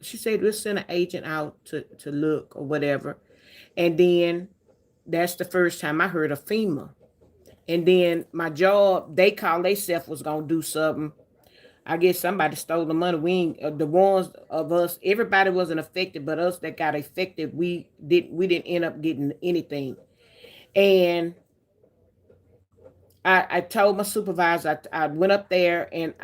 she said we'll send an agent out to look or whatever. And then that's the first time I heard of FEMA. And then my job, they called themselves was gonna do something. I guess somebody stole the money. We ain't the ones of us. Everybody wasn't affected, but us that got affected, we didn't end up getting anything. And I told my supervisor, I went up there and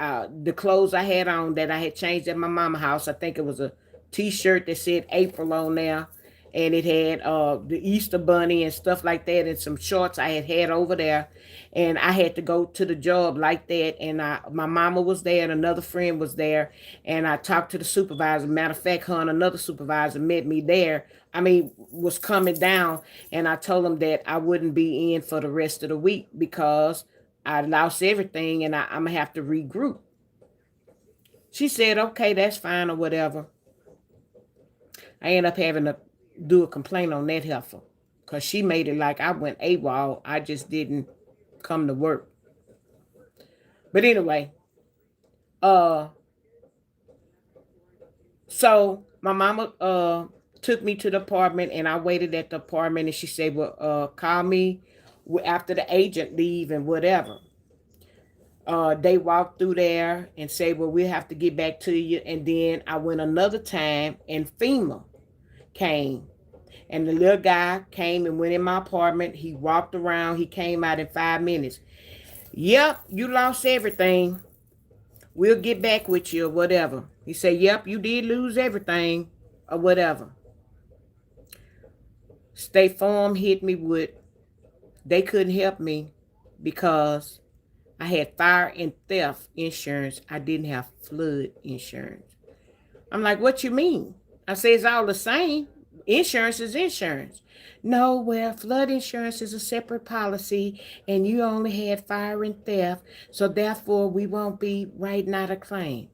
the clothes I had on that I had changed at my mama house. I think it was a t-shirt that said April on there, and it had the Easter bunny and stuff like that, and some shorts I had over there. And I had to go to the job like that. And my mama was there, and another friend was there, and I talked to the supervisor. Matter of fact, her and another supervisor met me there. I mean, was coming down, and I told them that I wouldn't be in for the rest of the week because I lost everything, and I'm gonna have to regroup. She said, "Okay, that's fine or whatever." I ended up having to do a complaint on that heifer because she made it like I went AWOL. I just didn't come to work. But anyway, uh, so my mama took me to the apartment, and I waited at the apartment, and she said, "Well, call me after the agent leave and whatever." They walked through there and said, "Well, we'll have to get back to you." And then I went another time, and FEMA came. And the little guy came and went in my apartment. He walked around. He came out in 5 minutes. "Yep, you lost everything. We'll get back with you or whatever." He said, "Yep, you did lose everything or whatever." State Farm hit me with, they couldn't help me because I had fire and theft insurance. I didn't have flood insurance. I'm like, "What you mean?" I say, "It's all the same. Insurance is insurance." "No, well, flood insurance is a separate policy, and you only had fire and theft, so therefore we won't be writing out a claim."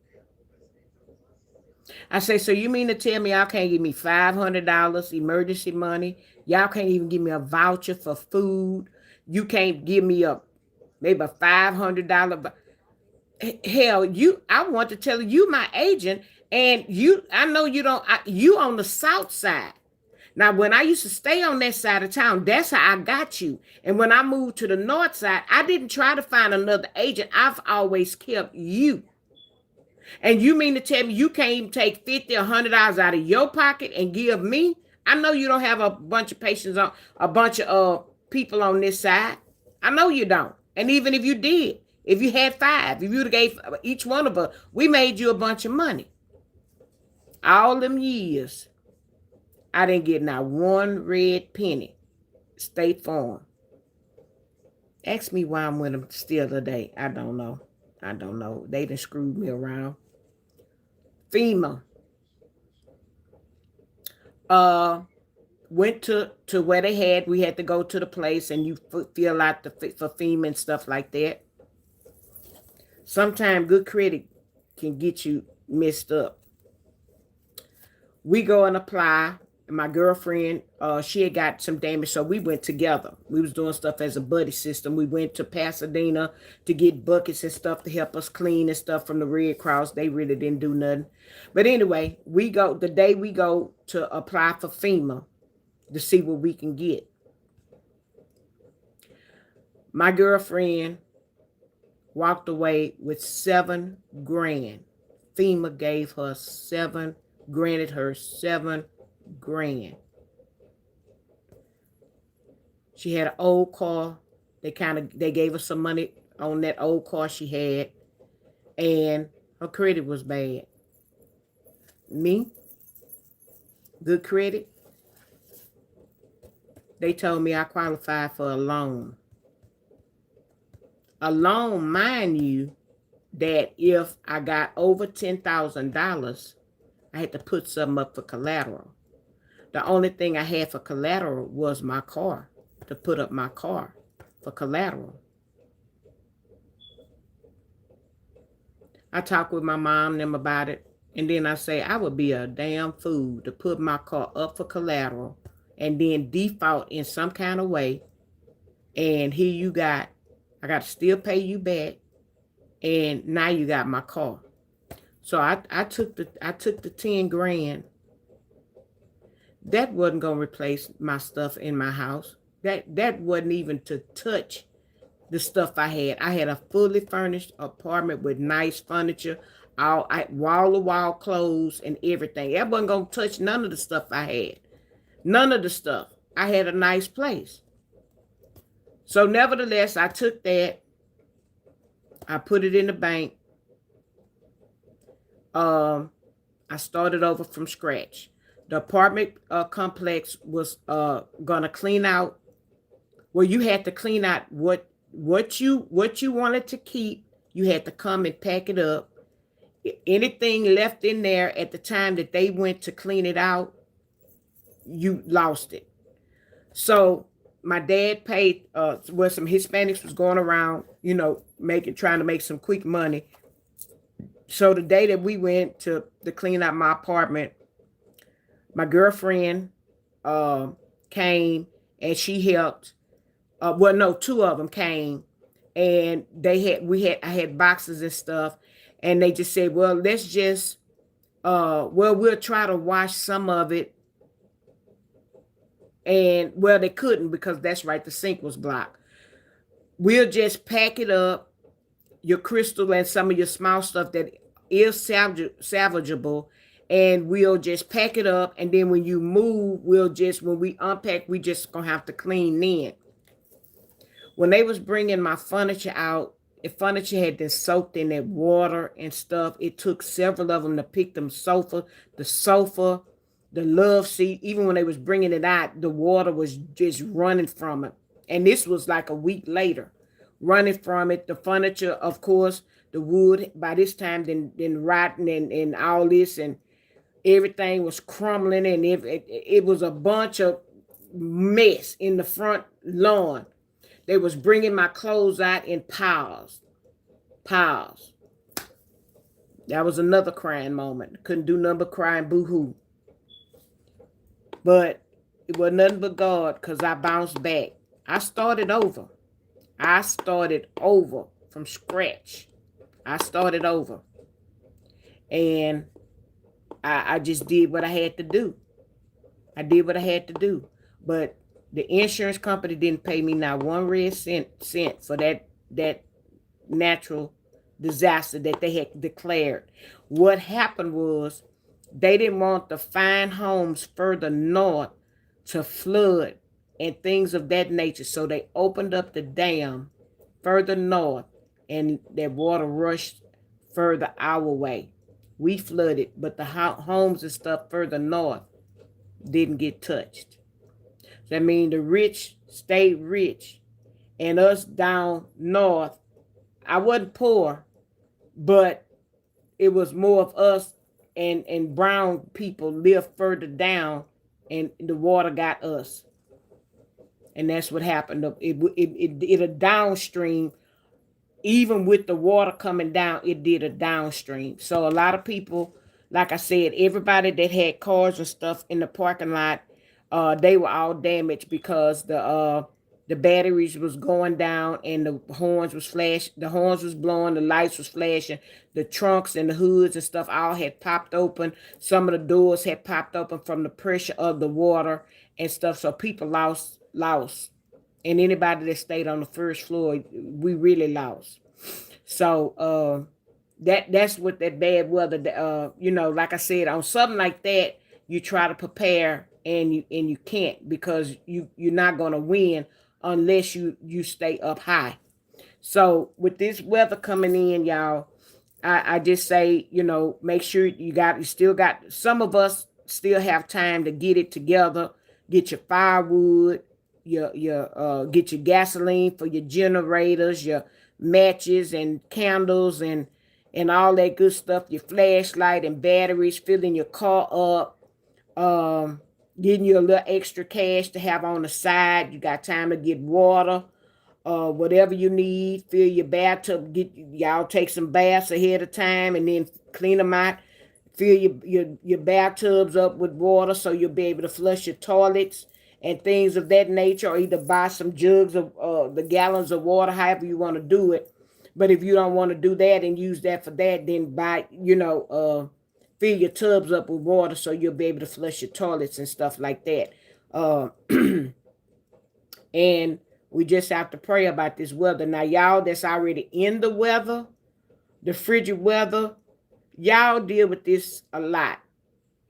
I say, "So you mean to tell me y'all can't give me $500 emergency money? Y'all can't even give me a voucher for food? You can't give me maybe a $500? Hell, I want to tell you my agent, and I know you don't. You on the south side. Now, when I used to stay on that side of town, that's how I got you. And when I moved to the north side, I didn't try to find another agent. I've always kept you. And you mean to tell me you can't even take $50 or $100 out of your pocket and give me? I know you don't have a bunch of patients on a bunch of people on this side. I know you don't. And even if you did, if you had five, if you'd have gave each one of us, we made you a bunch of money. All them years, I didn't get not one red penny. State Farm. Ask me why I'm with them still today. I don't know. I don't know. They done screwed me around. FEMA. Went to where we had to go to the place, and you fill out for FEMA and stuff like that. Sometimes good credit can get you messed up. We go and apply. My girlfriend, she had got some damage, so we went together. We was doing stuff as a buddy system. We went to Pasadena to get buckets and stuff to help us clean and stuff from the Red Cross. They really didn't do nothing. But anyway, the day we go to apply for FEMA to see what we can get. My girlfriend walked away with $7,000. FEMA gave her granted her $7,000. She had an old car. They gave her some money on that old car she had, and her credit was bad. Me, good credit. They told me I qualified for a loan. A loan, mind you, that if I got over $10,000, I had to put something up for collateral. The only thing I had for collateral was my car, to put up my car for collateral. I talked with my mom and them about it, and then I say I would be a damn fool to put my car up for collateral and then default in some kind of way and here you got, I got to still pay you back, and now you got my car. So I took the 10 grand. That wasn't gonna replace my stuff in my house. That wasn't even to touch the stuff I had. I had a fully furnished apartment with nice furniture, all wall to wall clothes and everything. That wasn't gonna touch none of the stuff I had. None of the stuff. I had a nice place. So nevertheless, I took that. I put it in the bank. I started over from scratch. The apartment complex was gonna clean out. Well, you had to clean out what you wanted to keep. You had to come and pack it up. Anything left in there at the time that they went to clean it out, you lost it. So my dad paid. Where some Hispanics was going around, trying to make some quick money. So the day that we went to clean out my apartment, my girlfriend came and she helped. Well, no, two of them came, and I had boxes and stuff, and they just said, well, let's just, we'll try to wash some of it. And well, they couldn't because that's right, the sink was blocked. We'll just pack it up, your crystal and some of your small stuff that is salvageable, and we'll just pack it up. And then when you move, when we unpack, we just gonna have to clean then. When they was bringing my furniture out, the furniture had been soaked in that water and stuff. It took several of them to pick the sofa, the love seat. Even when they was bringing it out, the water was just running from it. And this was like a week later, running from it. The furniture, of course, the wood by this time then rotten and all this, and everything was crumbling, and it was a bunch of mess in the front lawn. They was bringing my clothes out in piles. Piles. That was another crying moment. Couldn't do nothing but crying boo-hoo. But it was nothing but God, because I bounced back. I started over. I started over from scratch. I started over. And I just did what I had to do. I did what I had to do. But the insurance company didn't pay me not one red cent for that natural disaster that they had declared. What happened was they didn't want the fine homes further north to flood and things of that nature. So they opened up the dam further north, and that water rushed further our way. We flooded, but the homes and stuff further north didn't get touched. That means the rich stayed rich, and us down north, I wasn't poor, but it was more of us and brown people lived further down, and the water got us. And that's what happened. It a downstream, even with the water coming down, it did a downstream. So a lot of people, like I said, everybody that had cars and stuff in the parking lot, they were all damaged because the batteries was going down, and the horns was blowing, the lights was flashing, the trunks and the hoods and stuff all had popped open. Some of the doors had popped open from the pressure of the water and stuff. So people lost. And anybody that stayed on the first floor, we really lost. So that's what that bad weather, like I said, on something like that, you try to prepare, and you can't, because you're not going to win unless you stay up high. So with this weather coming in, y'all, I just say, make sure you still got, some of us still have time to get it together, get your firewood, get your gasoline for your generators, your matches and candles and all that good stuff, your flashlight and batteries, filling your car up, getting you a little extra cash to have on the side. You got time to get water, whatever you need, fill your bathtub, y'all take some baths ahead of time and then clean them out, fill your bathtubs up with water so you'll be able to flush your toilets and things of that nature, or either buy some jugs of the gallons of water, however you want to do it. But if you don't want to do that and use that for that, then buy, fill your tubs up with water so you'll be able to flush your toilets and stuff like that. Uh, and we just have to pray about this weather. Now, y'all that's already in the weather, the frigid weather, y'all deal with this a lot.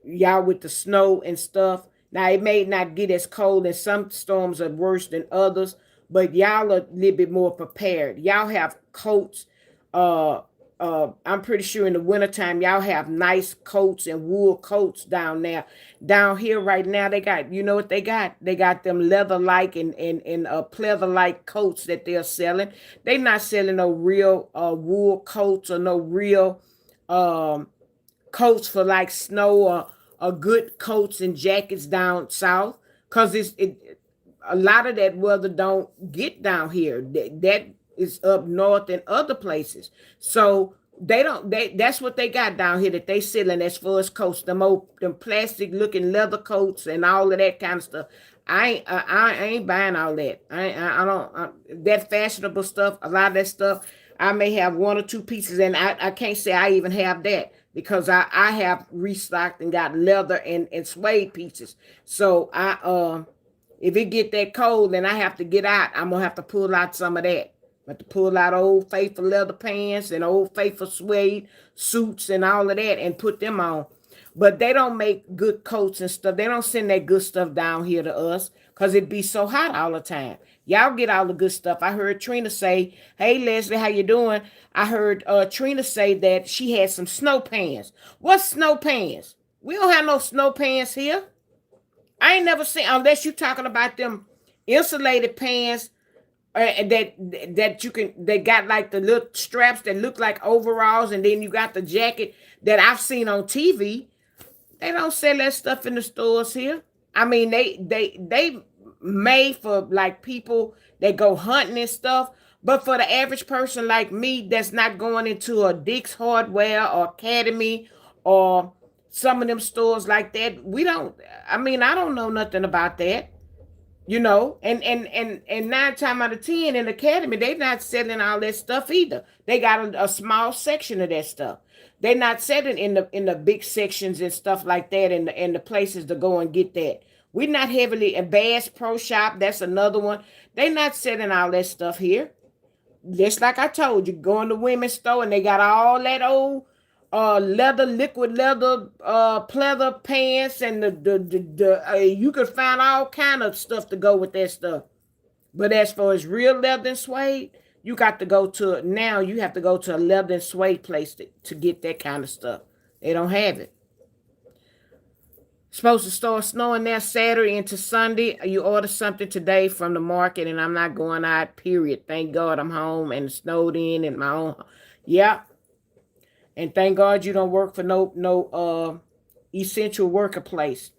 Y'all with the snow and stuff. Now, it may not get as cold, and some storms are worse than others, but y'all are a little bit more prepared. Y'all have coats. I'm pretty sure in the wintertime, y'all have nice coats and wool coats down there. Down here right now, they got, you know what they got? They got them leather-like and pleather-like coats that they're selling. They not selling no real wool coats or no real coats for like snow or good coats and jackets down south, because a lot of that weather don't get down here. That is up north and other places. So that's what they got down here that they selling as far as coats, them plastic looking leather coats and all of that kind of stuff. I ain't buying all that. I don't that fashionable stuff. A lot of that stuff, I may have one or two pieces, and I can't say I even have that, because I have restocked and got leather and suede pieces. So if it get that cold and I have to get out, I'm gonna have to pull out some of that. But to pull out Old Faithful leather pants and Old Faithful suede suits and all of that and put them on. But they don't make good coats and stuff. They don't send that good stuff down here to us because it be so hot all the time. Y'all get all the good stuff. I heard Trina say, "Hey Leslie, how you doing?" I heard Trina say that she had some snow pants. What's snow pants? We don't have no snow pants here. I ain't never seen, unless you talking about them insulated pants that you can, they got like the little straps that look like overalls, and then you got the jacket that I've seen on TV. They don't sell that stuff in the stores here. I mean, they made for like people that go hunting and stuff, but for the average person like me that's not going into a Dick's Hardware or Academy or some of them stores like that, we don't. I mean, I don't know nothing about that. And 9 times out of 10 in the Academy, they not selling all that stuff either. They got a small section of that stuff. They're not selling in the big sections and stuff like that, and the places to go and get that. We're not heavily in Bass Pro Shop. That's another one. They not selling all that stuff here. Just like I told you, go in the women's store and they got all that old leather, liquid leather, pleather pants, and you could find all kind of stuff to go with that stuff. But as far as real leather and suede, you got to go to, now you have to go to a leather and suede place to get that kind of stuff. They don't have it. Supposed to start snowing there Saturday into Sunday. You order something today from the market, and I'm not going out, period. Thank God I'm home and snowed in my own. Yeah. And thank God you don't work for no essential worker place.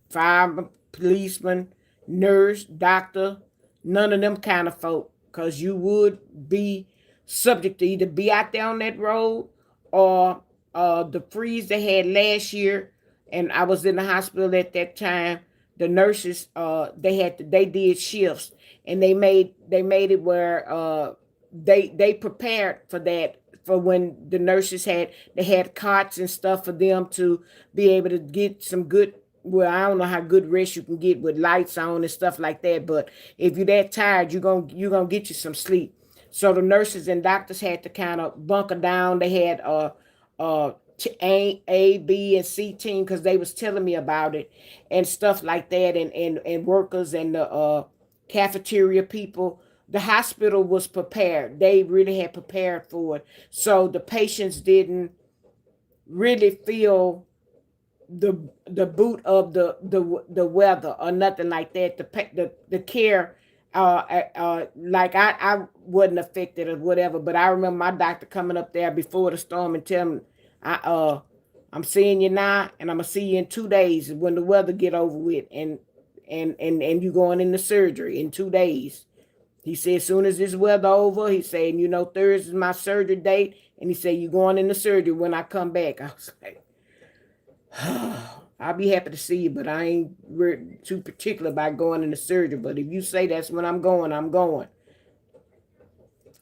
Fireman, policeman, nurse, doctor, none of them kind of folk. Because you would be subject to either be out there on that road, or the freeze they had last year. And I was in the hospital at that time. The nurses, they did shifts, and they made it where they prepared for that, for when the nurses they had cots and stuff for them to be able to get some good, well, I don't know how good rest you can get with lights on and stuff like that, but if you're that tired, you're gonna get you some sleep. So the nurses and doctors had to kind of bunker down. They had A, B, and C team, because they was telling me about it and stuff like that, and workers and the cafeteria people. The hospital was prepared. They really had prepared for it. So the patients didn't really feel the boot of the weather or nothing like that. The care, like I wasn't affected or whatever. But I remember my doctor coming up there before the storm and telling me, I'm seeing you now, and I'm gonna see you in 2 days when the weather get over with, and you going into surgery in 2 days. He said, as soon as this weather over, he said, Thursday is my surgery date. And he said, you going into surgery when I come back. I was like, I'll be happy to see you, but I ain't too particular about going into surgery. But if you say that's when I'm going, I'm going.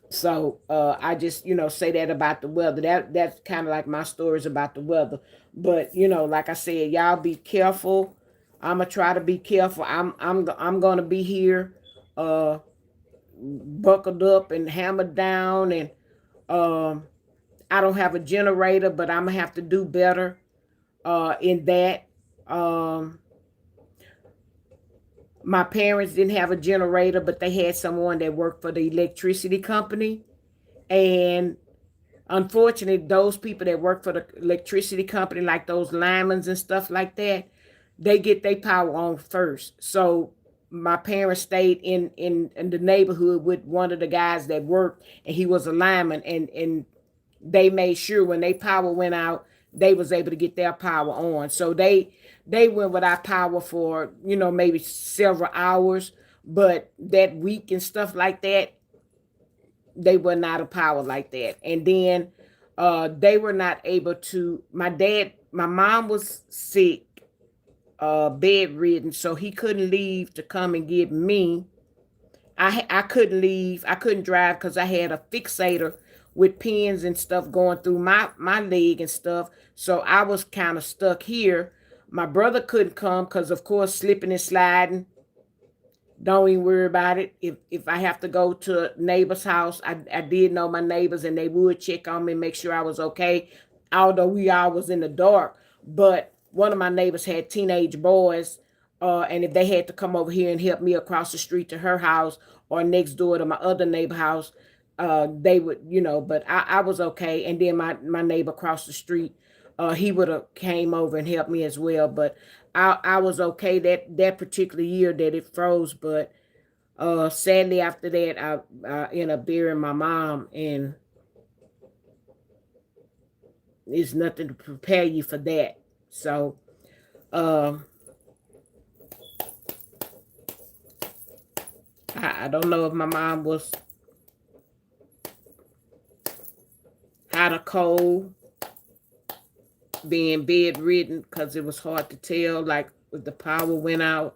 So I just, say that about the weather. That's kind of like my stories about the weather. But like I said, y'all be careful. I'ma try to be careful. I'm gonna be here, buckled up and hammered down, and um, I don't have a generator, but I'm gonna have to do better in that. Um, my parents didn't have a generator, but they had someone that worked for the electricity company, and unfortunately, those people that work for the electricity company, like those linemen and stuff like that, they get their power on first. So my parents stayed in the neighborhood with one of the guys that worked, and he was a lineman, and they made sure when their power went out, they was able to get their power on. So they went without power for maybe several hours, but that week and stuff like that, they were not a power like that. And then they were not able to. My mom was sick, bedridden, so he couldn't leave to come and get me. I couldn't leave. I couldn't drive because I had a fixator with pins and stuff going through my leg and stuff. So I was kind of stuck here. My brother couldn't come because, of course, slipping and sliding. Don't even worry about it. If I have to go to a neighbor's house, I did know my neighbors, and they would check on me and make sure I was okay. Although we all was in the dark, but one of my neighbors had teenage boys, and if they had to come over here and help me across the street to her house or next door to my other neighbor house, they would, But I was okay. And then my neighbor across the street, he would have came over and helped me as well. But I was okay that particular year that it froze. But sadly after that, I ended up burying my mom, and it's nothing to prepare you for that. So I don't know if my mom was hot or cold, being bedridden, because it was hard to tell, like if the power went out.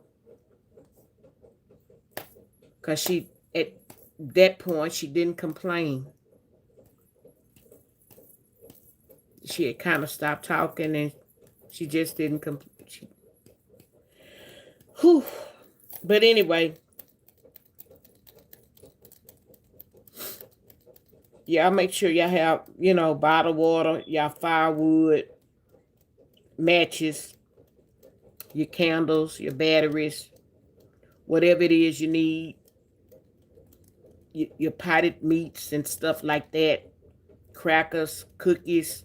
Because she, at that point, she didn't complain. She had kind of stopped talking, and she just didn't complain. Whew. But anyway, y'all make sure y'all have, bottled water, y'all firewood, matches, your candles, your batteries, whatever it is you need, your potted meats and stuff like that, crackers, cookies,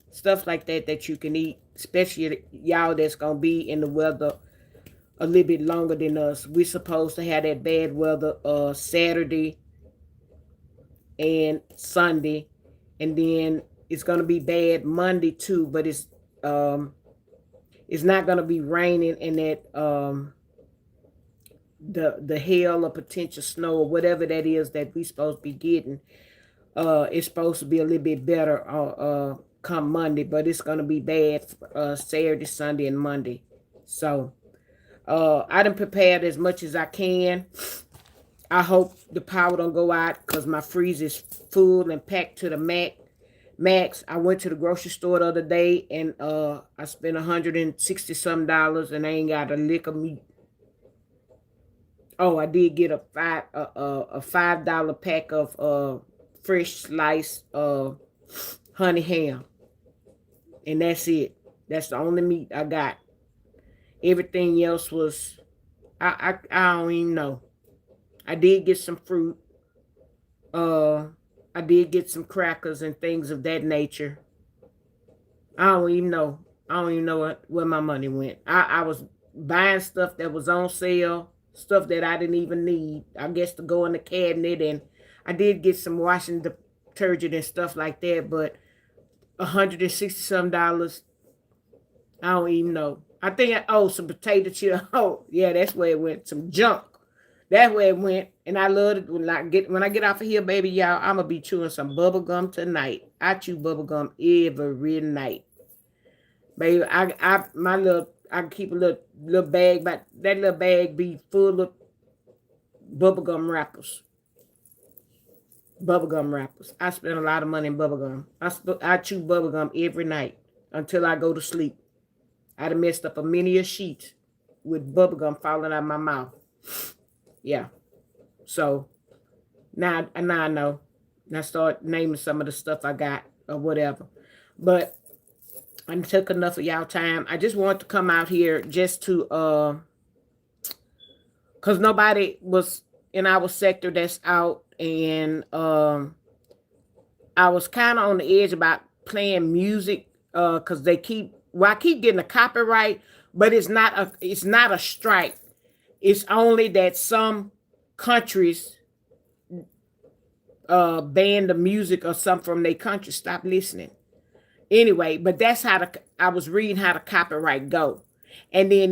stuff like that you can eat, especially y'all that's going to be in the weather a little bit longer than us. We're supposed to have that bad weather Saturday and Sunday, and then it's going to be bad Monday too, but it's not going to be raining, and that the hail or potential snow or whatever that is that we supposed to be getting, it's supposed to be a little bit better come Monday, but it's going to be bad Saturday, Sunday, and Monday. So I done prepared as much as I can. I hope the power don't go out because my freezer is full and packed to the max. I went to the grocery store the other day, and I spent $160 some, and I ain't got a lick of meat. Oh, I did get a $5 pack of fresh sliced honey ham, and that's it. That's the only meat I got. Everything else was I don't even know. I did get some fruit. I did get some crackers and things of that nature. I don't even know. I don't even know where my money went. I was buying stuff that was on sale, stuff that I didn't even need, I guess, to go in the cabinet. And I did get some washing detergent and stuff like that, but $160 some. I don't even know. I think some potato chips. Oh, yeah, that's where it went. Some junk. That's where it went. And I love it when I get off of here, baby, y'all. I'm gonna be chewing some bubble gum tonight. I chew bubble gum every night. Baby, my little I can keep a little bag, but that little bag be full of bubblegum wrappers. Bubblegum wrappers. I spend a lot of money in bubblegum. I chew bubblegum every night until I go to sleep. I done messed up a many a sheet with bubblegum falling out of my mouth. Yeah. So now I know. And I start naming some of the stuff I got or whatever. But I took enough of y'all time. I just want to come out here just to because nobody was in our sector that's out, and I was kind of on the edge about playing music because I keep getting a copyright, but it's not a strike. It's only that some countries ban the music or something from their country. Stop listening. Anyway, but that's how I was reading how the copyright go, and then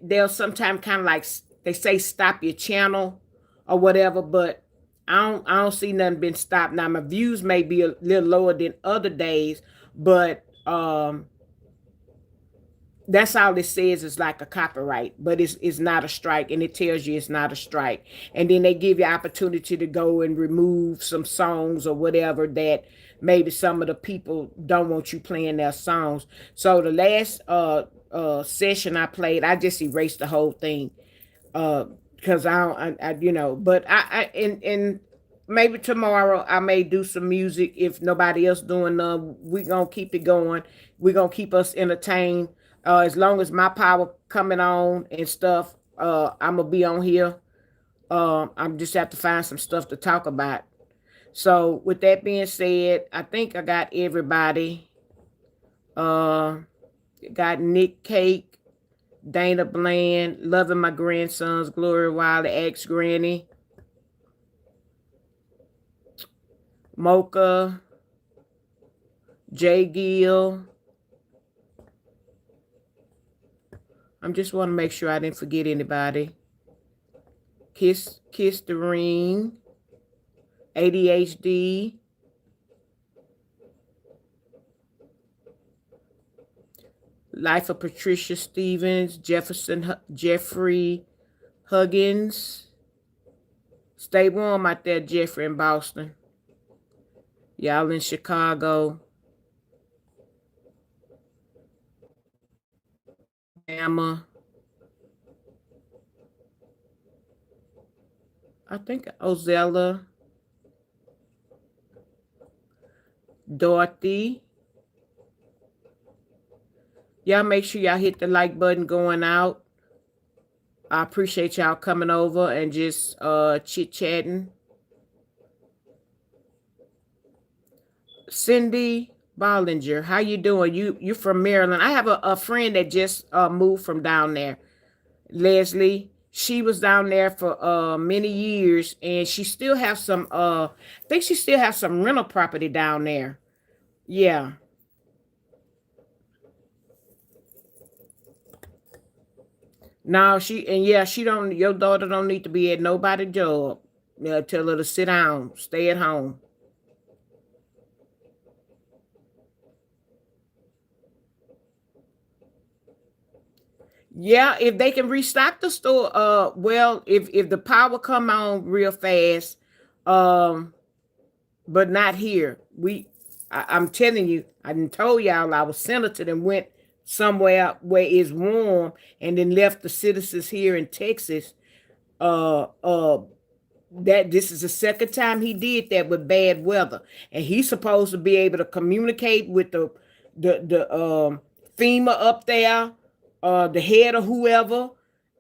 they'll sometimes kind of like they say stop your channel or whatever, but I don't see nothing been stopped. Now my views may be a little lower than other days, but that's all it says is like a copyright, but it's not a strike, and it tells you it's not a strike. And then they give you opportunity to go and remove some songs or whatever that maybe some of the people don't want you playing their songs. So the last session I played, I just erased the whole thing because I don't, but and maybe tomorrow I may do some music if nobody else doing none. We gonna keep it going. We gonna keep us entertained. As long as my power coming on and stuff, I'm gonna be on here. I'm just have to find some stuff to talk about. So with that being said, I think I got everybody. Uh, got Nick Cake, Dana Bland, loving my grandsons, Gloria Wiley, ex Granny, Mocha, Jay Gill. I just want to make sure I didn't forget anybody. Kiss the Ring, ADHD, Life of Patricia Stevens, Jeffrey Huggins. Stay warm out there, Jeffrey, in Boston. Y'all in Chicago. Emma. I think Ozella. Dorothy. Y'all make sure y'all hit the like button going out. I appreciate y'all coming over and just chit-chatting. Cindy Bollinger, how you doing? You from Maryland. I have a friend that just moved from down there. Leslie. She was down there for many years, and she still have some I think she still has some rental property down there. Yeah. No, she don't, your daughter don't need to be at nobody's job. Tell her to sit down, stay at home. Yeah, if they can restock the store, well, if the power come on real fast, um, but not here. I'm telling you, I done told y'all I was senator and went somewhere where it's warm, and then left the citizens here in Texas. Uh, uh, that this is the second time he did that with bad weather, and he's supposed to be able to communicate with the FEMA up there, the head of whoever,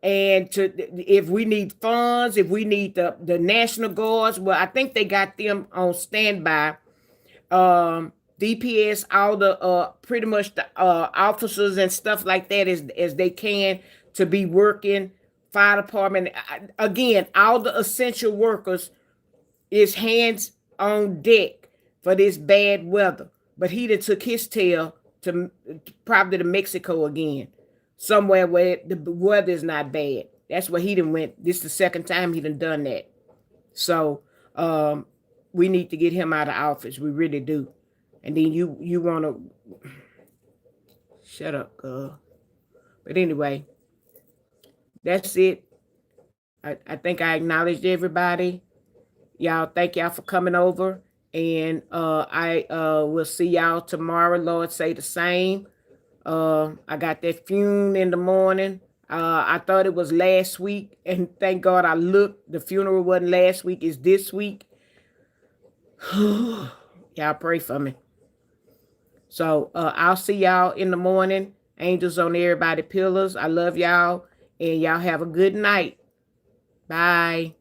and to if we need funds, if we need the National Guards. Well, I think they got them on standby. DPS, all the pretty much the officers and stuff like that as they can to be working. Fire department, again, all the essential workers is hands on deck for this bad weather. But he done took his tail to probably to Mexico again, somewhere where the weather is not bad. That's where he done went. This is the second time he done that. So we need to get him out of office. We really do. And then you want to shut up, girl. But anyway, that's it. I think I acknowledged everybody. Y'all, thank y'all for coming over. And I will see y'all tomorrow. Lord, say the same. I got that funeral in the morning. I thought it was last week, and thank God I looked. The funeral wasn't last week, it's this week. Y'all pray for me. So I'll see y'all in the morning. Angels on everybody pillars. I love y'all, and y'all have a good night. Bye.